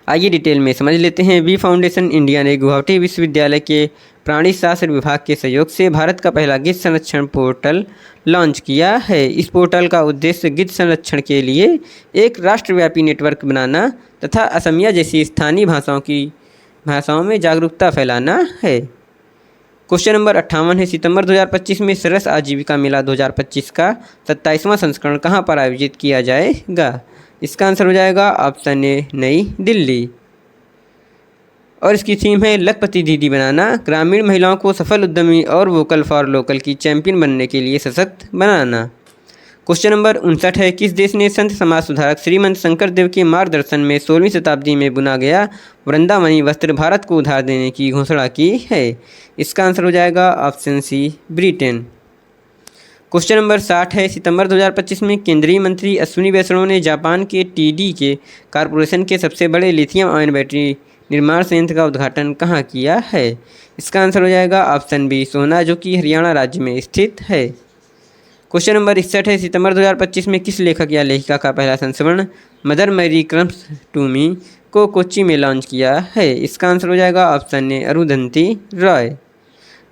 आइए डिटेल में समझ लेते हैं। वी फाउंडेशन इंडिया ने गुवाहाटी विश्वविद्यालय के प्राणी शास्त्र विभाग के सहयोग से भारत का पहला गिद्ध संरक्षण पोर्टल लॉन्च किया है। इस पोर्टल का उद्देश्य गिद्ध संरक्षण के लिए एक राष्ट्रव्यापी नेटवर्क बनाना तथा असमिया जैसी स्थानीय भाषाओं में जागरूकता फैलाना है। क्वेश्चन नंबर 58 है, सितंबर 2025 में सरस आजीविका मेला 2025 का 27वां संस्करण कहाँ पर आयोजित किया जाएगा? इसका आंसर हो जाएगा ऑप्शन ए नई दिल्ली। और इसकी थीम है लखपति दीदी बनाना, ग्रामीण महिलाओं को सफल उद्यमी और वोकल फॉर लोकल की चैंपियन बनने के लिए सशक्त बनाना। क्वेश्चन नंबर 59 है, किस देश ने संत समाज सुधारक श्रीमंत शंकरदेव के मार्गदर्शन में 16वीं शताब्दी में बुना गया वृंदावनी वस्त्र भारत को उधार देने की घोषणा की है? इसका आंसर हो जाएगा option C Britain. Question number 60 है, सितंबर 2025 में केंद्रीय मंत्री अश्विनी वैष्णव ने जापान के TDK कॉरपोरेशन के सबसे बड़े लिथियम आयन बैटरी निर्माण संयंत्र का उद्घाटन कहाँ किया है? इसका आंसर हो जाएगा ऑप्शन बी सोना, जो कि हरियाणा राज्य में स्थित है। क्वेश्चन नंबर 61 है, सितंबर 2025 में किस लेखक या लेखिका का पहला संस्करण Mother Mary Comes to Me को कोच्चि में लॉन्च किया है? इसका आंसर हो जाएगा ऑप्शन ए अरुंधति रॉय।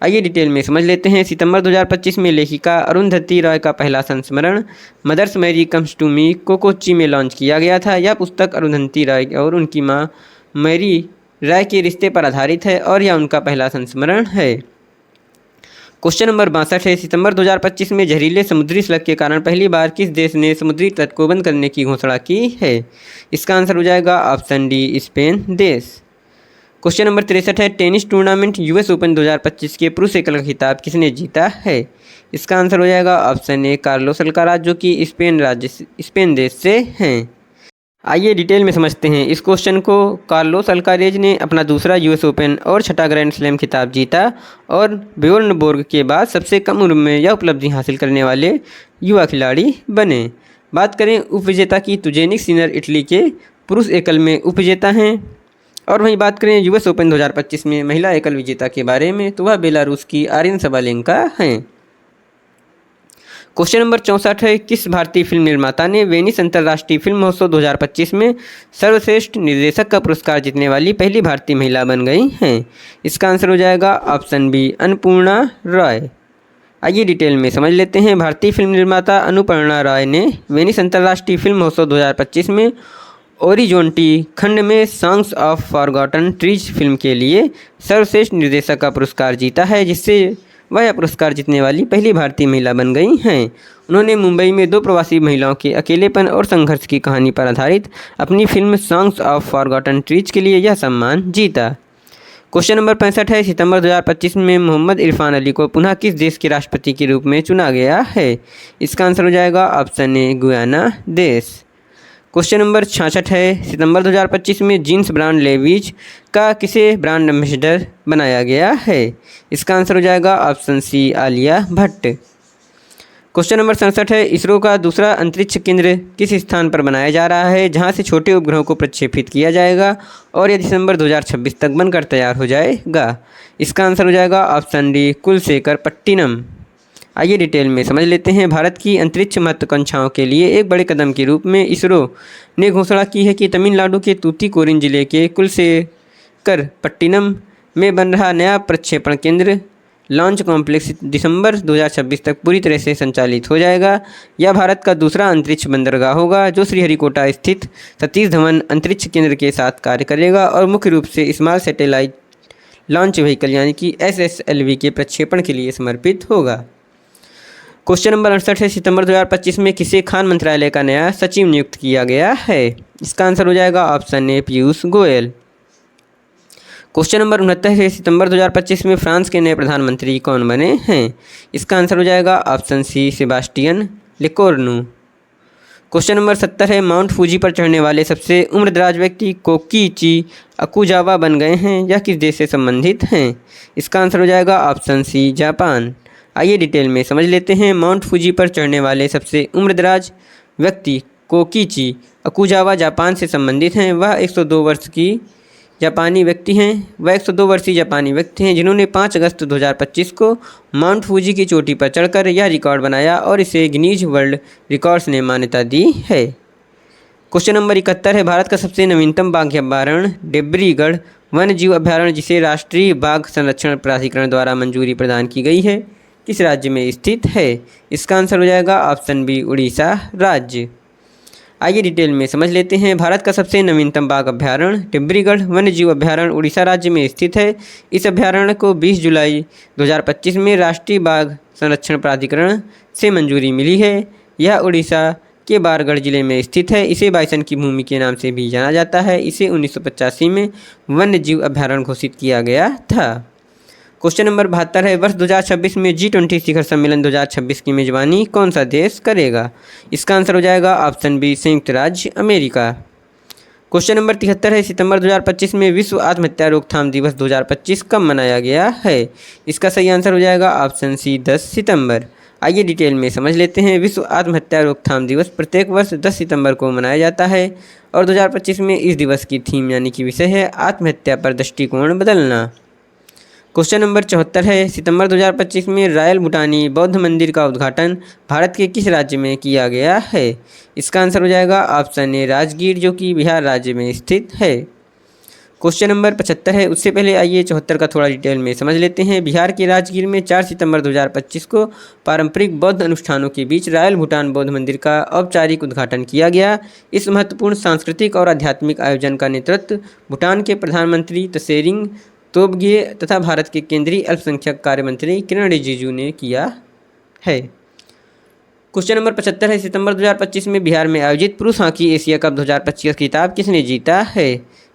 आइए डिटेल में समझ लेते हैं। सितंबर 2025 में लेखिका अरुंधति रॉय का पहला संस्मरण Mother's Mary Comes to Me को कोच्चि में लॉन्च किया गया था। यह पुस्तक अरुंधति रॉय और उनकी मां मैरी रॉय के रिश्ते पर आधारित है और यह उनका पहला संस्मरण है। क्वेश्चन नंबर 62 है, सितंबर 2025 में जहरीले समुद्री स्लग के कारण पहली बार किस देश ने समुद्री तट को बंद करने की घोषणा की है? इसका आंसर हो जाएगा ऑप्शन डी स्पेन देश। क्वेश्चन नंबर 63 है, टेनिस टूर्नामेंट यूएस ओपन 2025 के पुरुष एकल का खिताब किसने जीता है? इसका आंसर हो जाएगा ऑप्शन ए कार्लोस अल्काराज, जो कि स्पेन देश से हैं। आइए डिटेल में समझते हैं इस क्वेश्चन को। कार्लोस अल्कारेज ने अपना दूसरा यूएस ओपन और छठा ग्रैंड स्लैम खिताब जीता और बियोर्न बोर्ग के बाद सबसे कम उम्र में यह उपलब्धि हासिल करने वाले युवा खिलाड़ी बने। बात करें उपविजेता की तो जेनिक सिनर इटली के पुरुष एकल में उपविजेता हैं। और वहीं बात करें यूएस ओपन 2025 में महिला एकल विजेता के बारे में तो वह बेलारूस की आर्यन सबालेंका हैं। क्वेश्चन नंबर 64 है, किस भारतीय फिल्म निर्माता ने वेनिस अंतर्राष्ट्रीय फिल्म महोत्सव 2025 में सर्वश्रेष्ठ निर्देशक का पुरस्कार जीतने वाली पहली भारतीय महिला बन गई हैं? इसका आंसर हो जाएगा ऑप्शन बी अन्नपूर्णा रॉय। आइए डिटेल में समझ लेते हैं। भारतीय फिल्म निर्माता अन्नपूर्णा रॉय ने वेनिस अंतर्राष्ट्रीय फिल्म महोत्सव 2025 में ओरिजोंटी खंड में songs of forgotten trees film के लिए सर्वश्रेष्ठ निर्देशक का पुरस्कार जीता है, जिससे वह पुरस्कार जीतने वाली पहली भारतीय महिला बन गई हैं। उन्होंने मुंबई में 2 प्रवासी महिलाओं के अकेलेपन और संघर्ष की कहानी पर आधारित अपनी film songs of forgotten trees के लिए यह सम्मान जीता। क्वेश्चन नंबर 65 है, सितंबर 2025 में मोहम्मद इरफान अली को पुनः किस देश के राष्ट्रपति के रूप में चुना गया है? इसका आंसर हो जाएगा ऑप्शन ए गुयाना देश। क्वेश्चन नंबर 66 है, सितंबर 2025 में जीन्स ब्रांड लेविज का किसे ब्रांड एम्बेसडर बनाया गया है? इसका आंसर हो जाएगा option C Alia Bhatt. Question number 67 है, इसरो का दूसरा अंतरिक्ष केंद्र किस स्थान पर बनाया जा रहा है जहां से छोटे उपग्रहों को प्रक्षेपित किया जाएगा और यह दिसंबर 2026 तक बनकर तैयार हो जाएगा? इसका आंसर हो जाएगा ऑप्शन डी कुलशेखर पट्टिनम। आइए डिटेल में समझ लेते हैं। भारत की अंतरिक्ष महत्वाकांक्षाओं के लिए एक बड़े कदम के रूप में इसरो ने घोषणा की है कि तमिलनाडु के तूतीकोरिन जिले के कुलशेखर पट्टिनम में बन रहा नया प्रक्षेपण केंद्र लॉन्च कॉम्प्लेक्स दिसंबर 2026 तक पूरी तरह से संचालित हो जाएगा। यह भारत का दूसरा अंतरिक्ष बंदरगाह होगा जो श्रीहरिकोटा स्थित सतीश धवन अंतरिक्ष केंद्र के साथ कार्य करेगा और मुख्य रूप से स्मॉल सैटेलाइट लॉन्च व्हीकल यानी कि SSLV के प्रक्षेपण के लिए समर्पित होगा। क्वेश्चन नंबर 68 है, सितंबर 2025 में किसे खान मंत्रालय का नया सचिव नियुक्त किया गया है? इसका आंसर हो जाएगा ऑप्शन ए पीयूष गोयल। क्वेश्चन नंबर 69 है, सितंबर 2025 में फ्रांस के नए प्रधानमंत्री कौन बने हैं? इसका आंसर हो जाएगा option C Sebastien Lecornu. Question number 70 है, माउंट फूजी पर चढ़ने वाले सबसे उम्रदराज व्यक्ति कोकीची अकुजावा बन गए हैं, यह किस देश से संबंधित हैं? इसका आंसर हो जाएगा ऑप्शन सी जापान। आइए डिटेल में समझ लेते हैं। माउंट फूजी पर चढ़ने वाले सबसे उम्रदराज व्यक्ति कोकीची अकुजावा जापान से संबंधित हैं। वह 102 वर्ष की जापानी व्यक्ति हैं। वह 102 वर्षीय जापानी व्यक्ति हैं जिन्होंने 5 अगस्त 2025 को माउंट फूजी की चोटी पर चढ़कर यह रिकॉर्ड बनाया और इसे गिनीज वर्ल्ड रिकॉर्ड्स ने मान्यता दी है। क्वेश्चन नंबर 71 है, भारत का सबसे नवीनतम बाघ अभ्यारण्य डिब्रूगढ़ वन्य जीव अभ्यारण्य, जिसे राष्ट्रीय बाघ संरक्षण प्राधिकरण द्वारा मंजूरी प्रदान की गई है, किस राज्य में स्थित है? इसका आंसर हो जाएगा ऑप्शन बी उड़ीसा राज्य। आइए डिटेल में समझ लेते हैं। भारत का सबसे नवीनतम बाघ अभ्यारण्य डिब्रूगढ़ वन्य जीव अभ्यारण्य उड़ीसा राज्य में स्थित है। इस अभ्यारण्य को 20 जुलाई 2025 में राष्ट्रीय बाघ संरक्षण प्राधिकरण से मंजूरी मिली है। यह उड़ीसा के बारगढ़ जिले में स्थित है। इसे बाइसन की भूमि के नाम से भी जाना जाता है। इसे 1985 में वन्य जीव अभ्यारण्य घोषित किया गया था। क्वेश्चन नंबर 72 है, वर्ष 2026 में G20 शिखर सम्मेलन 2026 की मेजबानी कौन सा देश करेगा? इसका आंसर हो जाएगा ऑप्शन बी संयुक्त राज्य अमेरिका। क्वेश्चन नंबर 73 है, सितंबर 2025 में विश्व आत्महत्या रोकथाम दिवस 2025 कब मनाया गया है? इसका सही आंसर हो जाएगा ऑप्शन सी 10 सितंबर। आइए डिटेल में समझ लेते हैं। विश्व आत्महत्या रोकथाम दिवस प्रत्येक वर्ष 10 सितंबर को मनाया जाता है और 2025 में इस दिवस की थीम यानी कि विषय है आत्महत्या पर दृष्टिकोण बदलना। क्वेश्चन नंबर 74 है, सितंबर 2025 में रॉयल भूटानी बौद्ध मंदिर का उद्घाटन भारत के किस राज्य में किया गया है? इसका आंसर हो जाएगा ऑप्शन ए राजगीर, जो कि बिहार राज्य में स्थित है। क्वेश्चन नंबर 75 है, उससे पहले आइए 74 का थोड़ा डिटेल में समझ लेते हैं। बिहार के राजगीर में 4 सितंबर 2025 को पारंपरिक बौद्ध अनुष्ठानों के बीच रॉयल भूटान बौद्ध मंदिर का औपचारिक उद्घाटन किया गया। इस महत्वपूर्ण सांस्कृतिक और आध्यात्मिक आयोजन का नेतृत्व भूटान के प्रधानमंत्री त्शेरिंग तोब्गे तथा भारत के केंद्रीय अल्पसंख्यक कार्य मंत्री किरण रिजिजू ने किया है। क्वेश्चन नंबर 75 है, सितंबर 2025 में बिहार में आयोजित पुरुष हॉकी एशिया कप 2025 का खिताब किसने जीता है?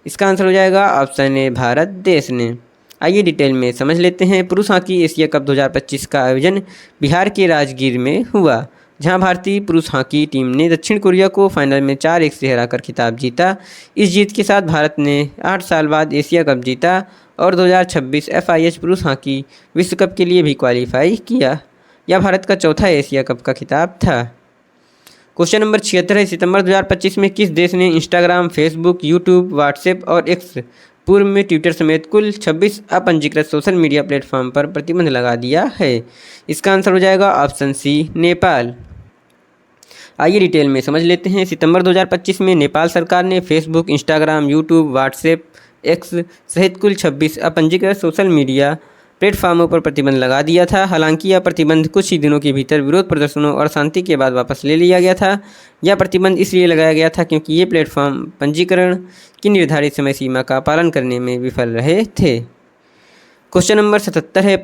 इसका आंसर हो जाएगा ऑप्शन ए भारत देश ने। आइए डिटेल में समझ लेते हैं। पुरुष हॉकी एशिया कप 2025 का आयोजन बिहार के राजगीर में हुआ, जहां भारतीय पुरुष हॉकी टीम ने दक्षिण कोरिया को फाइनल में 4-1 से हराकर खिताब जीता। इस जीत के साथ भारत ने 8 साल बाद एशिया कप जीता और 2026 FIH पुरुष हॉकी विश्व कप के लिए भी क्वालिफाई किया। यह भारत का चौथा एशिया कप का खिताब था। क्वेश्चन नंबर 76 है, सितंबर 2025 में किस देश ने इंस्टाग्राम, फेसबुक, यूट्यूब, व्हाट्सएप और एक्स, पूर्व में ट्विटर समेत कुल 26 अपंजीकृत सोशल मीडिया प्लेटफॉर्म पर प्रतिबंध लगा दिया है? इसका आंसर हो जाएगा ऑप्शन सी नेपाल। आइए डिटेल में समझ लेते हैं। सितंबर 2025 में नेपाल सरकार ने Facebook, Instagram, YouTube, WhatsApp, x सहित कुल 26 अपंजीकृत सोशल मीडिया प्लेटफॉर्मों पर प्रतिबंध लगा दिया था। हालांकि यह प्रतिबंध कुछ ही दिनों के भीतर विरोध प्रदर्शनों और शांति के बाद वापस ले लिया गया था। यह प्रतिबंध इसलिए लगाया गया था क्योंकि ये प्लेटफॉर्म पंजीकरण की निर्धारित समय सीमा का पालन करने में विफल रहे थे। क्वेश्चन नंबर 77 है,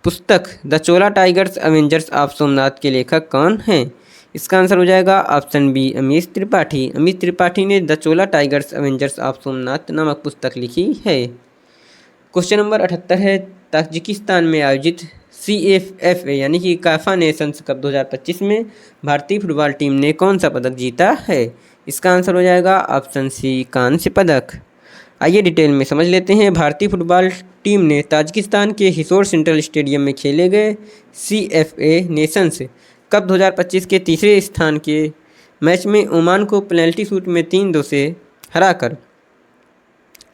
पुस्तक the Chola tigers Avengers of Somnath के लेखक कौन हैं? इसका आंसर हो जाएगा ऑप्शन बी अमीश त्रिपाठी। अमीश त्रिपाठी ने the Chola tigers Avengers of Somnath नामक पुस्तक लिखी है। क्वेश्चन नंबर 78 है, ताजिकिस्तान में आयोजित CFFA यानी कि काफा नेशंस कप 2025 में भारतीय फुटबॉल टीम ने कौन सा पदक जीता है? इसका आंसर हो जाएगा ऑप्शन सी कांस्य पदक। आइए डिटेल में समझ लेते हैं। भारतीय फुटबॉल टीम ने ताजिकिस्तान के हिसोर सेंट्रल स्टेडियम में खेले गए CFA नेशंस कप 2025 के तीसरे स्थान के मैच में ओमान को पेनल्टी शूट में 3-2 से हराकर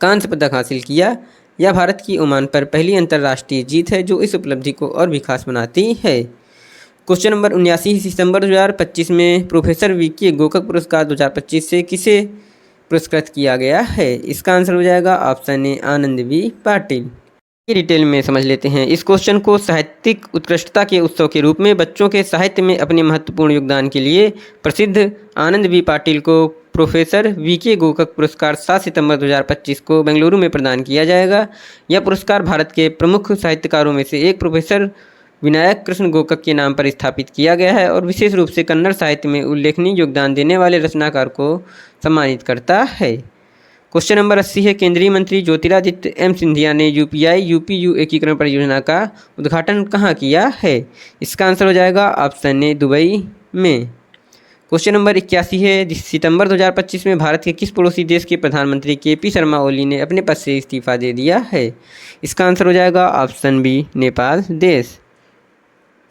कांस्य पदक हासिल किया। यह भारत की ओमान पर पहली अंतर्राष्ट्रीय जीत है, जो इस उपलब्धि को और भी खास बनाती है। क्वेश्चन नंबर 79, सितंबर 2025 में प्रोफेसर VK गोकक पुरस्कार 2025 से किसे पुरस्कृत किया गया है? इसका आंसर हो जाएगा ऑप्शन ए आनंद V पाटिल। ये डिटेल में समझ लेते हैं। इस क्वेश्चन को साहित्यिक उत्कृष्टता के उत्सव के रूप में बच्चों के साहित्य में अपने महत्वपूर्ण योगदान के लिए प्रसिद्ध आनंद V पाटिल को प्रोफेसर VK गोकक पुरस्कार 7 सितंबर 2025 को बेंगलुरु में प्रदान किया जाएगा। यह पुरस्कार भारत के प्रमुख साहित्यकारों में से एक प्रोफेसर विनायक कृष्ण गोकक के नाम पर स्थापित किया गया है और विशेष रूप से कन्नड़ साहित्य में उल्लेखनीय योगदान देने वाले रचनाकार को सम्मानित करता है। क्वेश्चन नंबर 80 है, केंद्रीय मंत्री ज्योतिरादित्य सिंधिया ने UPI UPU एकीकरण परियोजना का उद्घाटन कहाँ किया है? इसका आंसर हो जाएगा ऑप्शन ए दुबई में। क्वेश्चन नंबर 81 है, सितंबर 2025 में भारत के किस पड़ोसी देश के प्रधानमंत्री KP शर्मा ओली ने अपने पद से इस्तीफा दे दिया है? इसका आंसर हो जाएगा ऑप्शन बी नेपाल देश।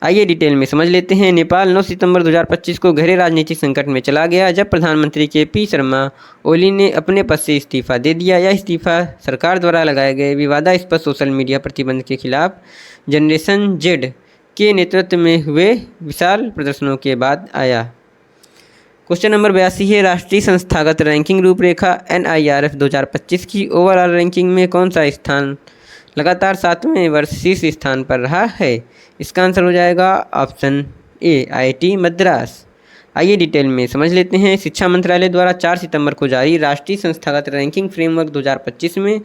आइए डिटेल में समझ लेते हैं। नेपाल 9 सितंबर 2025 को गहरे राजनीतिक संकट में चला गया जब प्रधानमंत्री KP शर्मा ओली ने अपने पद से इस्तीफा दे दिया। यह इस्तीफा सरकार द्वारा लगाए गए विवादास्पद सोशल मीडिया प्रतिबंध के खिलाफ जनरेशन Z के नेतृत्व में हुए विशाल प्रदर्शनों के बाद आया। क्वेश्चन नंबर 82 है, राष्ट्रीय संस्थागत रैंकिंग रूपरेखा NIRF 2025 की ओवरऑल रैंकिंग में कौन सा स्थान लगातार 7वें वर्ष शीर्ष स्थान पर रहा है? इसका आंसर हो जाएगा ऑप्शन ए IIT मद्रास। आइए डिटेल में समझ लेते हैं। शिक्षा मंत्रालय द्वारा 4 सितंबर को जारी राष्ट्रीय संस्थागत रैंकिंग फ्रेमवर्क 2025 में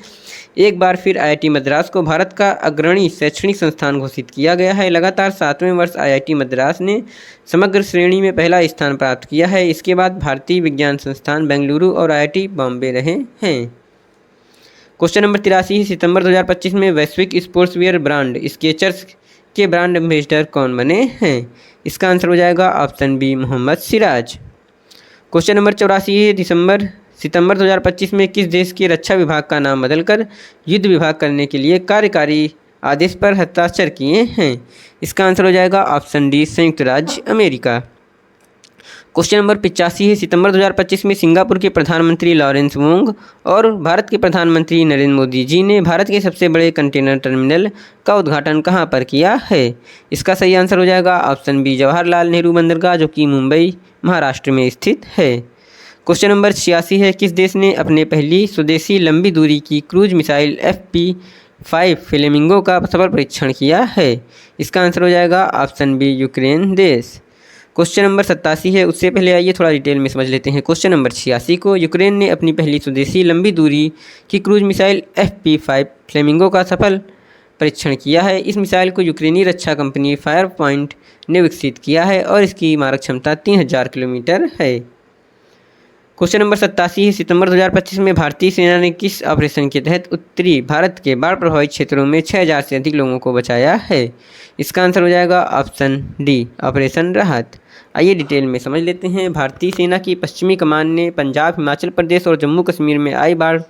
एक बार फिर IIT मद्रास को भारत का अग्रणी शैक्षणिक संस्थान घोषित किया गया है। लगातार 7वें वर्ष IIT मद्रास ने समग्र श्रेणी में पहला स्थान प्राप्त किया है। इसके बाद भारतीय विज्ञान संस्थान बेंगलुरु और IIT बॉम्बे रहे हैं। क्वेश्चन नंबर 83, सितंबर 2025 में वैश्विक स्पोर्ट्स वियर ब्रांड स्केचर्स के ब्रांड एम्बेसडर कौन बने हैं? इसका आंसर हो जाएगा option B Mohammed Siraj. Question number 84 है, सितंबर 2025 में किस देश के रक्षा विभाग का नाम बदलकर युद्ध विभाग करने के लिए कार्यकारी आदेश पर हस्ताक्षर किए हैं? इसका आंसर हो जाएगा ऑप्शन डी संयुक्त राज्य अमेरिका। क्वेश्चन नंबर 85 है, सितंबर 2025 में सिंगापुर के प्रधानमंत्री लॉरेंस वोंग और भारत के प्रधानमंत्री नरेंद्र मोदी जी ने भारत के सबसे बड़े कंटेनर टर्मिनल का उद्घाटन कहां पर किया है? इसका सही आंसर हो जाएगा ऑप्शन बी जवाहरलाल नेहरू बंदरगाह, जो कि मुंबई महाराष्ट्र में स्थित है। क्वेश्चन नंबर 86 है, किस देश ने अपने पहली स्वदेशी लंबी दूरी की क्रूज मिसाइल FP5 फ्लेमिंगो का सफल परीक्षण किया है? इसका आंसर हो जाएगा ऑप्शन बी यूक्रेन देश। क्वेश्चन नंबर 87 है, उससे पहले आइए थोड़ा डिटेल में समझ लेते हैं। क्वेश्चन नंबर 86 को, यूक्रेन ने अपनी पहली स्वदेशी लंबी दूरी की क्रूज मिसाइल FP5 फ्लेमिंगो का सफल परीक्षण किया है। इस मिसाइल को यूक्रेनी रक्षा कंपनी फायर पॉइंट ने विकसित किया है और इसकी मारक क्षमता 3000 किलोमीटर है। क्वेश्चन नंबर 87 है, सितंबर 2025 में भारतीय सेना ने किस ऑपरेशन के तहत उत्तरी भारत के बाढ़ प्रभावित क्षेत्रों में 6000 से अधिक लोगों को बचाया है? इसका आंसर हो जाएगा ऑप्शन डी, ऑपरेशन राहत। आइए डिटेल में समझ लेते हैं। भारतीय सेना की पश्चिमी कमान ने पंजाब, हिमाचल प्रदेश और जम्मू कश्मीर में आई बाढ़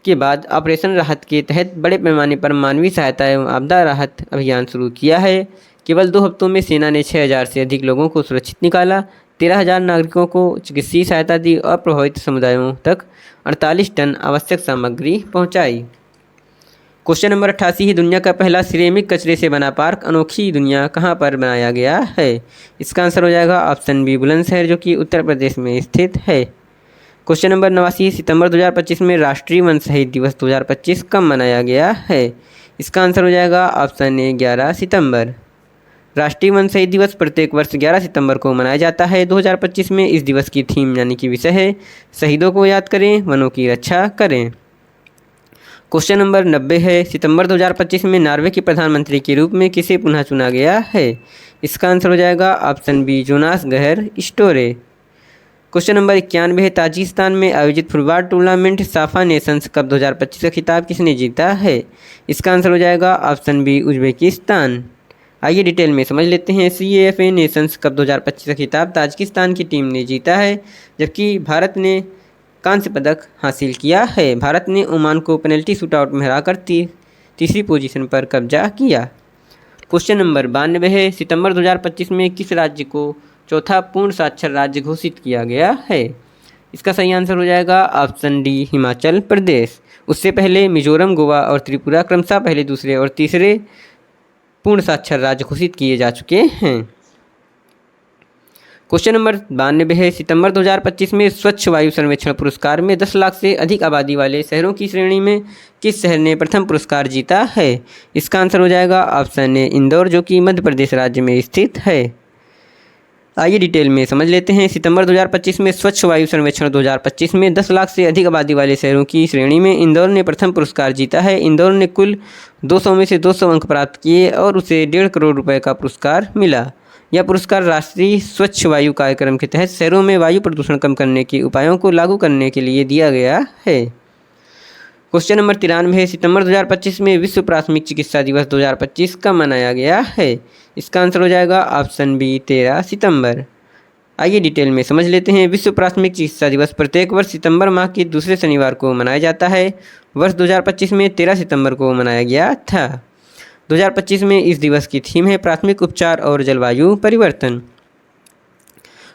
के बाद ऑपरेशन राहत के तहत बड़े पैमाने पर मानवीय सहायता एवं आपदा राहत अभियान शुरू किया है। केवल 2 हफ्तों में सेना ने 6000 से अधिक लोगों को सुरक्षित निकाला, 13,000 नागरिकों को चिकित्सीय सहायता दी और प्रभावित समुदायों तक 48 टन आवश्यक सामग्री पहुंचाई। क्वेश्चन नंबर 88 है, दुनिया का पहला सिरेमिक कचरे से बना पार्क अनोखी दुनिया कहाँ पर बनाया गया है? इसका आंसर हो जाएगा ऑप्शन बी, बुलंदशहर, जो कि उत्तर प्रदेश में स्थित है। क्वेश्चन नंबर 89, सितंबर 2025 में राष्ट्रीय वन शहीद दिवस 2025 कब मनाया गया है? इसका आंसर हो जाएगा ऑप्शन ए, 11 सितंबर। राष्ट्रीय वन शहीद दिवस प्रत्येक वर्ष 11 सितंबर को मनाया जाता है। 2025 में इस दिवस की थीम यानी कि विषय है, शहीदों को याद करें, वनों की रक्षा करें। क्वेश्चन नंबर 90 है, सितंबर 2025 में नॉर्वे के प्रधानमंत्री के रूप में किसे पुनः चुना गया है? इसका आंसर हो जाएगा ऑप्शन बी, जोनास गहर स्टोरे। क्वेश्चन नंबर 91 है, ताजिकिस्तान में आयोजित फुटबॉल टूर्नामेंट साफा नेशंस कप 2025 का खिताब किसने जीता है? इसका आंसर हो जाएगा ऑप्शन बी, उज्बेकिस्तान। आइए डिटेल में समझ लेते हैं। CAFA नेशंस कप 2025 का खिताब ताजिकिस्तान की टीम ने जीता है, जबकि भारत ने कांस्य पदक हासिल किया है। भारत ने ओमान को पेनल्टी शूटआउट में हराकर तीसरी पोजीशन पर कब्जा किया। क्वेश्चन नंबर 92 है, सितंबर 2025 में किस राज्य को चौथा पूर्ण साक्षर राज्य घोषित किया गया है? इसका सही आंसर हो जाएगा ऑप्शन डी, हिमाचल प्रदेश। उससे पहले मिजोरम, गोवा और त्रिपुरा क्रमशः पहले, दूसरे और तीसरे पूर्ण साक्षर राज्य घोषित किए जा चुके हैं। क्वेश्चन नंबर 92 है, सितंबर 2025 में स्वच्छ वायु सर्वेक्षण पुरस्कार में 10 लाख से अधिक आबादी वाले शहरों की श्रेणी में किस शहर ने प्रथम पुरस्कार जीता है? इसका आंसर हो जाएगा ऑप्शन ए, इंदौर, जो कि मध्य प्रदेश राज्य में स्थित है। आइए डिटेल में समझ लेते हैं। सितंबर 2025 में स्वच्छ वायु सर्वेक्षण 2025 में 10 लाख से अधिक आबादी वाले शहरों की श्रेणी में इंदौर ने प्रथम पुरस्कार जीता है। इंदौर ने कुल 200 में से 200 अंक प्राप्त किए और उसे 1.5 करोड़ रुपए का पुरस्कार मिला। यह पुरस्कार राष्ट्रीय स्वच्छ वायु कार्यक्रम के तहत शहरों में वायु प्रदूषण कम करने के उपायों को लागू करने के लिए दिया गया है। क्वेश्चन नंबर 93 है, सितंबर 2025 में विश्व प्राथमिक चिकित्सा दिवस 2025 कब मनाया गया है? इसका आंसर हो जाएगा ऑप्शन बी, 13 सितंबर। आइए डिटेल में समझ लेते हैं। विश्व प्राथमिक चिकित्सा दिवस प्रत्येक वर्ष सितंबर माह के दूसरे शनिवार को मनाया जाता है। वर्ष 2025 में 13 सितंबर को मनाया गया था। 2025 में इस दिवस की थीम है प्राथमिक उपचार और जलवायु परिवर्तन।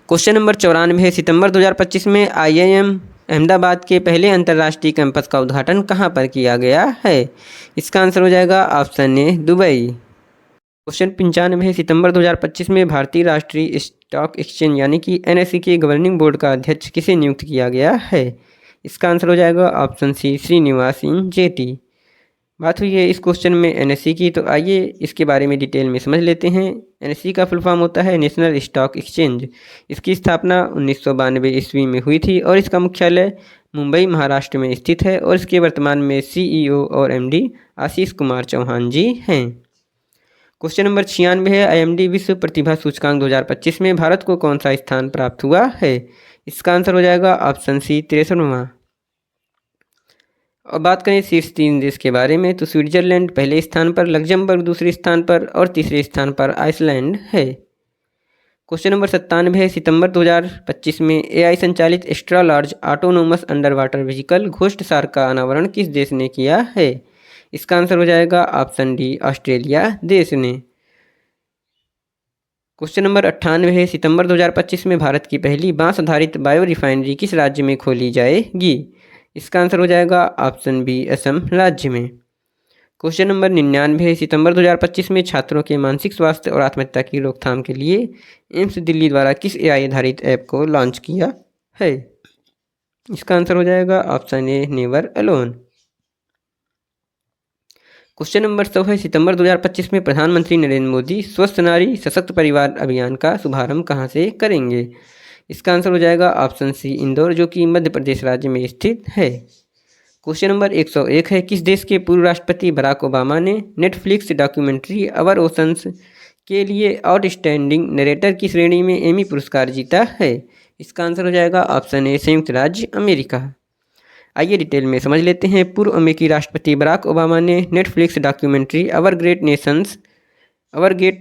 क्वेश्चन नंबर 94 है, सितंबर 2025 में IIM अहमदाबाद के पहले अंतर्राष्ट्रीय कैंपस का उद्घाटन कहाँ पर किया गया है? इसका आंसर हो जाएगा ऑप्शन ए, दुबई। क्वेश्चन 95 है, सितंबर 2025 में भारतीय राष्ट्रीय स्टॉक एक्सचेंज यानी कि NSE के गवर्निंग बोर्ड का अध्यक्ष किसे नियुक्त किया गया है? इसका आंसर हो जाएगा ऑप्शन सी, श्रीनिवास जेटी। बात हुई है इस क्वेश्चन में NSE की, तो आइए इसके बारे में डिटेल में समझ लेते हैं। NSE का फुल फॉर्म होता है नेशनल स्टॉक एक्सचेंज। इसकी स्थापना 1992 ईस्वी में हुई थी और इसका मुख्यालय मुंबई, महाराष्ट्र में स्थित है और इसके वर्तमान में CEO और MD आशीष कुमार चौहान जी हैं। क्वेश्चन नंबर 96 है, IMD विश्व प्रतिभा सूचकांक 2025 में भारत को कौन सा स्थान प्राप्त हुआ है? इसका आंसर हो जाएगा ऑप्शन सी, 63वां। और बात करें शीर्ष 3 देश के बारे में, तो स्विट्जरलैंड पहले स्थान पर, लग्जमबर्ग दूसरे स्थान पर और तीसरे स्थान पर आइसलैंड है। क्वेश्चन नंबर 97 है, सितंबर 2025 में AI संचालित extra large autonomous under water vehicle ghost shark का अनावरण किस देश ने किया है? इसका आंसर हो जाएगा ऑप्शन डी, ऑस्ट्रेलिया देश ने। क्वेश्चन नंबर 98 है, सितंबर 2025 में भारत की पहली बांस आधारित बायो रिफाइनरी किस राज्य में खोली जाएगी? इसका आंसर हो जाएगा ऑप्शन बी, असम राज्य में। क्वेश्चन नंबर 99 है, सितंबर 2025 में छात्रों के मानसिक स्वास्थ्य और आत्महत्या की रोकथाम के लिए एम्स दिल्ली द्वारा किस AI आधारित ऐप को लॉन्च किया है? इसका आंसर हो जाएगा ऑप्शन ए, नेवर अलोन। क्वेश्चन नंबर 100 है, सितंबर 2025 में प्रधानमंत्री नरेंद्र मोदी स्वस्थ नारी सशक्त परिवार अभियान का शुभारंभ कहाँ से करेंगे? इसका आंसर हो जाएगा ऑप्शन सी, इंदौर, जो कि मध्य प्रदेश राज्य में स्थित है। क्वेश्चन नंबर 101 है, किस देश के पूर्व राष्ट्रपति बराक ओबामा ने नेटफ्लिक्स डॉक्यूमेंट्री अवर ओशंस के लिए आउटस्टैंडिंग नरेटर की श्रेणी में एमी पुरस्कार जीता है? इसका आंसर हो जाएगा ऑप्शन ए संयुक्त राज्य अमेरिका। आइए डिटेल में समझ लेते हैं। पूर्व अमेरिकी राष्ट्रपति बराक ओबामा ने नेटफ्लिक्स डॉक्यूमेंट्री अवर ग्रेट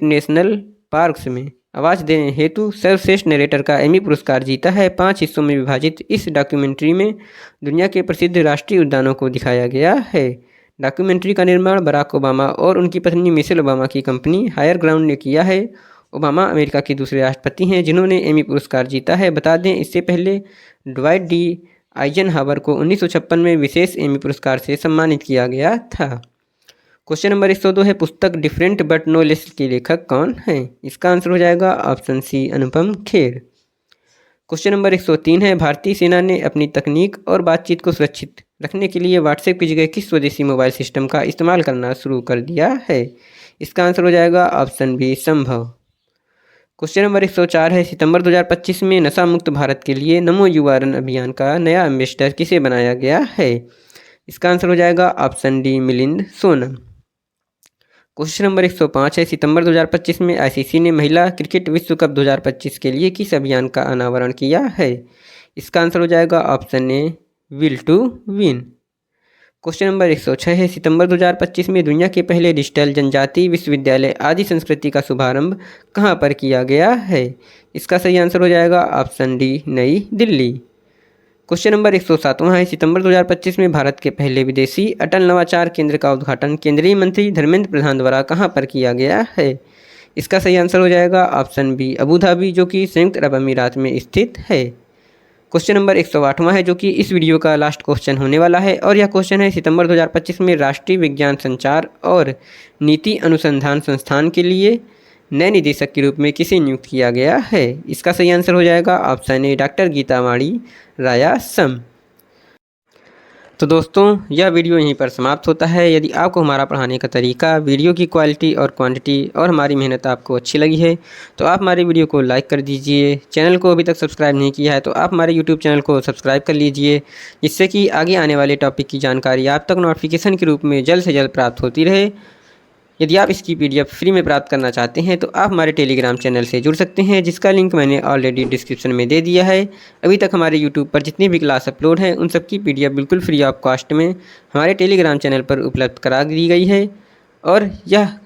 नेशनल पार्क्स में आवाज़ देने हेतु सर्वश्रेष्ठ नरेटर का एमी पुरस्कार जीता है। 5 हिस्सों में विभाजित इस डॉक्यूमेंट्री में दुनिया के प्रसिद्ध राष्ट्रीय उद्यानों को दिखाया गया है। डॉक्यूमेंट्री का निर्माण बराक ओबामा और उनकी पत्नी मिशेल ओबामा की कंपनी हायर ग्राउंड ने किया है। ओबामा अमेरिका के दूसरे राष्ट्रपति हैं जिन्होंने एमी पुरस्कार जीता है। बता दें, इससे पहले ड्वाइट डी आइजनहावर को 1956 में विशेष एमी पुरस्कार से सम्मानित किया गया था। क्वेश्चन नंबर 102 है, पुस्तक डिफरेंट बट नो लेस के लेखक कौन हैं? इसका आंसर हो जाएगा ऑप्शन सी अनुपम खेर। क्वेश्चन नंबर 103 है, भारतीय सेना ने अपनी तकनीक और बातचीत को सुरक्षित रखने के लिए व्हाट्सएप की जगह किस स्वदेशी मोबाइल सिस्टम का इस्तेमाल करना शुरू कर दिया है? इसका आंसर हो जाएगा ऑप्शन बी संभव। क्वेश्चन नंबर 104 है, सितंबर 2025 में नशा मुक्त भारत के लिए नमो युवा रन अभियान का नया एम्बेसडर किसे बनाया गया है? इसका आंसर हो जाएगा option D Milind Sonam. Question number 105 है, सितंबर 2025 में आईसीसी ने महिला क्रिकेट विश्व कप 2025 के लिए किस अभियान का अनावरण किया है? इसका आंसर हो जाएगा option A Will to Win. Question number 106 है, सितंबर 2025 में दुनिया के पहले डिजिटल जनजातीय विश्वविद्यालय आदि संस्कृति का शुभारंभ कहाँ पर किया गया है? इसका सही आंसर हो जाएगा ऑप्शन डी नई दिल्ली। क्वेश्चन नंबर 107वां है, सितंबर 2025 में भारत के पहले विदेशी अटल नवाचार केंद्र का उद्घाटन केंद्रीय मंत्री धर्मेंद्र प्रधान द्वारा कहाँ पर किया गया है? इसका सही आंसर हो जाएगा ऑप्शन बी अबू धाबी, जो कि संयुक्त अरब अमीरात में स्थित है। क्वेश्चन नंबर 108वां है, जो कि इस वीडियो का लास्ट क्वेश्चन होने वाला है, और यह क्वेश्चन है, सितंबर 2025 में राष्ट्रीय विज्ञान संचार और नीति अनुसंधान संस्थान के लिए नए निदेशक के रूप में किसे नियुक्त किया गया है? इसका सही आंसर हो जाएगा ऑप्शन ए डॉक्टर गीतावाणी रायासम। तो दोस्तों, यह वीडियो यहीं पर समाप्त होता है। यदि आपको हमारा पढ़ाने का तरीका, वीडियो की क्वालिटी और क्वांटिटी और हमारी मेहनत आपको अच्छी लगी है तो आप हमारे वीडियो को लाइक कर दीजिए। चैनल को अभी तक सब्सक्राइब नहीं किया है तो आप हमारे यूट्यूब चैनल को सब्सक्राइब कर लीजिए, जिससे कि आगे आने वाले टॉपिक की जानकारी आप तक नोटिफिकेशन के रूप में जल्द से जल्द प्राप्त होती रहे। यदि आप इसकी PDF फ्री में प्राप्त करना चाहते हैं तो आप हमारे टेलीग्राम चैनल से जुड़ सकते हैं, जिसका लिंक मैंने ऑलरेडी डिस्क्रिप्शन में दे दिया है। अभी तक हमारे यूट्यूब पर जितनी भी क्लास अपलोड हैं उन सब की PDF बिल्कुल फ्री ऑफ कॉस्ट में हमारे टेलीग्राम चैनल पर उपलब्ध करा दी गई है। और यह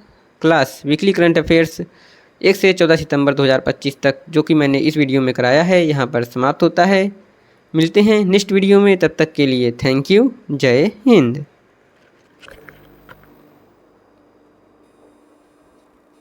क्लास वीकली करंट अफेयर्स 1 से 14 सितंबर 2025 तक, जो कि मैंने इस वीडियो में कराया है, यहाँ पर समाप्त होता है। मिलते हैं नेक्स्ट वीडियो में, तब तक के लिए थैंक यू। जय हिंद।